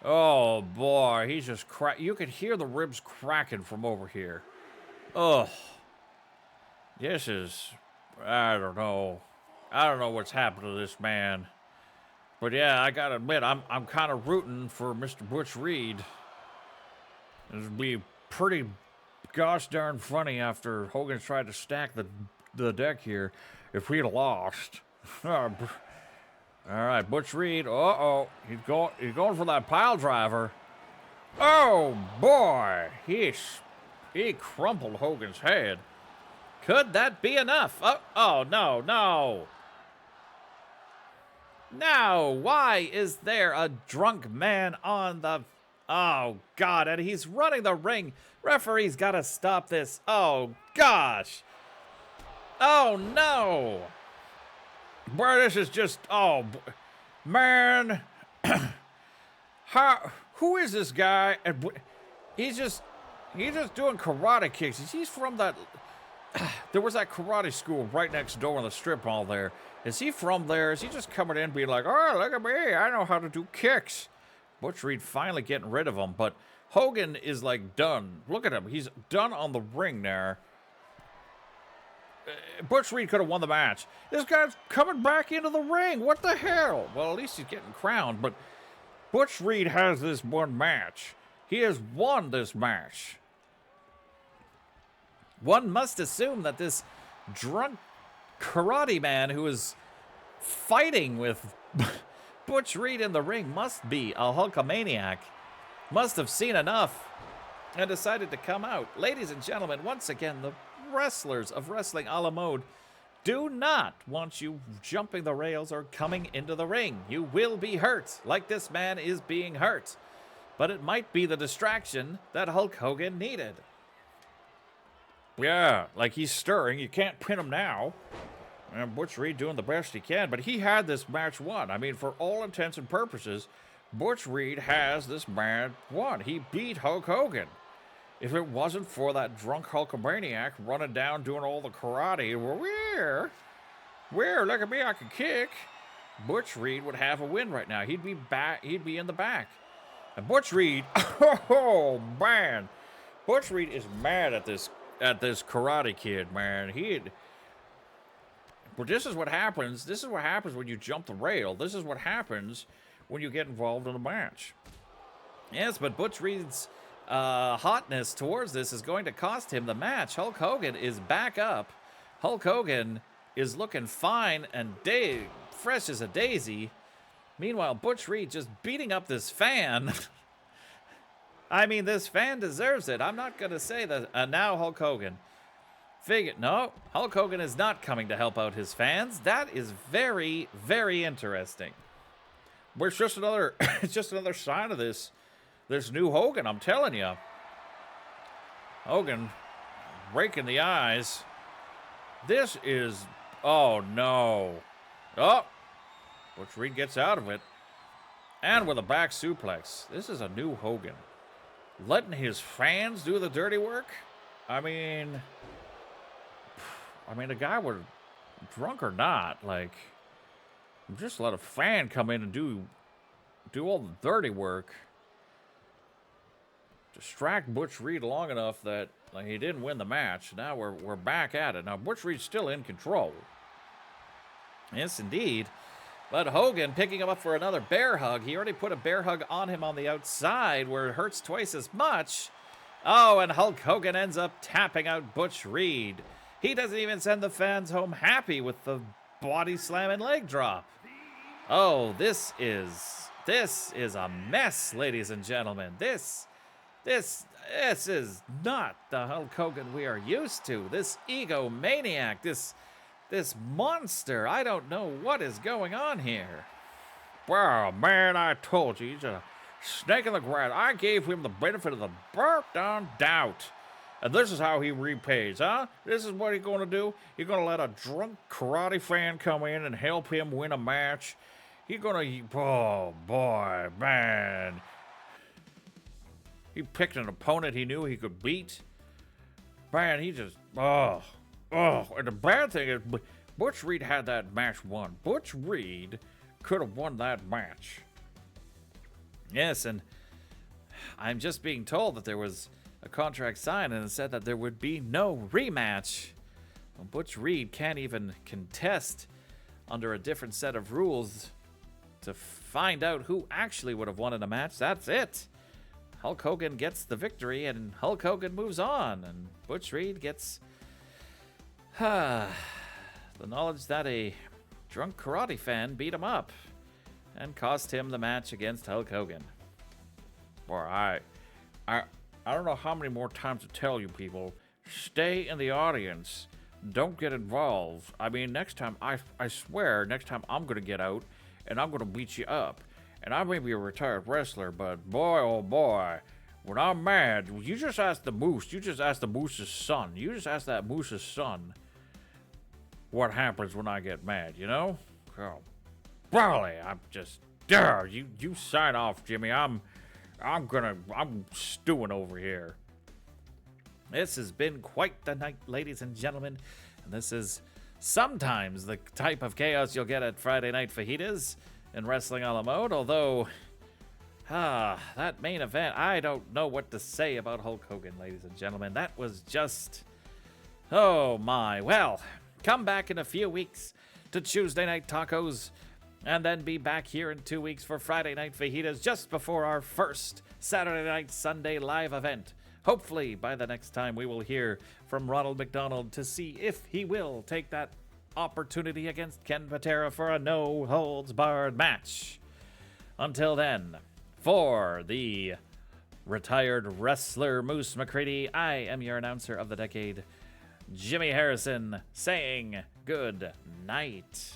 Oh, boy, he's just you could hear the ribs cracking from over here. Ugh. This is... I don't know. I don't know what's happened to this man. But, yeah, I gotta admit, I'm kind of rooting for Mr. Butch Reed. It'd be pretty... gosh darn funny after Hogan's tried to stack the deck here if he'd lost. All right, Butch Reed. Uh-oh. He's going for that pile driver. Oh, boy. He crumpled Hogan's head. Could that be enough? Oh, no, no. No, why is there a drunk man on the... Oh, God, and he's running the ring. Referee's got to stop this. Oh, gosh. Oh, no. Boy, this is just... Oh, man. Who is this guy? And he's just doing karate kicks. He's from that... There was that karate school right next door in the strip mall there. Is he from there? Is he just coming in being like, oh, look at me. I know how to do kicks. Butch Reed finally getting rid of him, but Hogan is like done. Look at him. He's done on the ring there. Butch Reed could have won the match. This guy's coming back into the ring. What the hell? Well, at least he's getting crowned, but Butch Reed has this one match. He has won this match. One must assume that this drunk karate man who is fighting with Butch Reed in the ring must be a Hulkamaniac. Must have seen enough and decided to come out. Ladies and gentlemen, once again, the wrestlers of Wrestling a la Mode do not want you jumping the rails or coming into the ring. You will be hurt, like this man is being hurt. But it might be the distraction that Hulk Hogan needed. Yeah, like he's stirring. You can't pin him now. And Butch Reed doing the best he can, but he had this match won. I mean, for all intents and purposes, Butch Reed has this match won. He beat Hulk Hogan. If it wasn't for that drunk Hulkamaniac running down doing all the karate, where, look at me, I can kick, Butch Reed would have a win right now. He'd be back. He'd be in the back. And Butch Reed, oh man, Butch Reed is mad at this karate kid, man. But this is what happens. This is what happens when you jump the rail. This is what happens when you get involved in a match. Yes, but Butch Reed's hotness towards this is going to cost him the match. Hulk Hogan is back up. Hulk Hogan is looking fine and fresh as a daisy. Meanwhile, Butch Reed just beating up this fan. I mean, this fan deserves it. I'm not going to say that. Now Hulk Hogan. No, Hulk Hogan is not coming to help out his fans. That is very, very interesting. But it's just another, it's just another sign of this new Hogan. I'm telling you, Hogan breaking the eyes. This is, oh no, oh, Butch Reed gets out of it, and with a back suplex. This is a new Hogan, letting his fans do the dirty work. I mean, the guy was drunk or not, like, just let a fan come in and do all the dirty work. distract Butch Reed long enough that he didn't win the match. Now we're back at it. Now Butch Reed's still in control. Yes, indeed. But Hogan picking him up for another bear hug. He already put a bear hug on him on the outside where it hurts twice as much. Oh, and Hulk Hogan ends up tapping out Butch Reed. He doesn't even send the fans home happy with the body slam and leg drop. Oh, this is a mess, ladies and gentlemen. This is not the Hulk Hogan we are used to. This egomaniac, this monster. I don't know what is going on here. Well, man, I told you, he's a snake in the grass. I gave him the benefit of the burnt-down doubt. And this is how he repays, huh? This is what he's going to do? He's going to let a drunk karate fan come in and help him win a match? He's going to... Oh, boy, man. He picked an opponent he knew he could beat. Man, he just... Oh, and the bad thing is, Butch Reed had that match won. Butch Reed could have won that match. Yes, and I'm just being told that there was a contract signed and it said that there would be no rematch. Well, Butch Reed can't even contest under a different set of rules to find out who actually would have won in a match. That's it. Hulk Hogan gets the victory and Hulk Hogan moves on, and Butch Reed gets the knowledge that a drunk karate fan beat him up and cost him the match against Hulk Hogan. Boy, I don't know how many more times to tell you people, stay in the audience. Don't get involved. I mean, next time, I swear, next time I'm going to get out and I'm going to beat you up. And I may be a retired wrestler, but boy, oh boy, when I'm mad, you just ask the Moose. You just ask the Moose's son. You just ask that Moose's son what happens when I get mad, you know? Oh, golly, I'm just, you sign off, Jimmy. I'm stewing over here. This has been quite the night, ladies and gentlemen. And this is sometimes the type of chaos you'll get at Friday Night Fajitas in Wrestling a la Mode. Although, that main event, I don't know what to say about Hulk Hogan, ladies and gentlemen. That was just, oh my. Well, come back in a few weeks to Tuesday Night Tacos, and then be back here in 2 weeks for Friday Night Fajitas just before our first Saturday Night Sunday live event. Hopefully, by the next time, we will hear from Ronald McDonald to see if he will take that opportunity against Ken Patera for a no-holds-barred match. Until then, for the retired wrestler Moose McCready, I am your announcer of the decade, Jimmy Harrison, saying good night.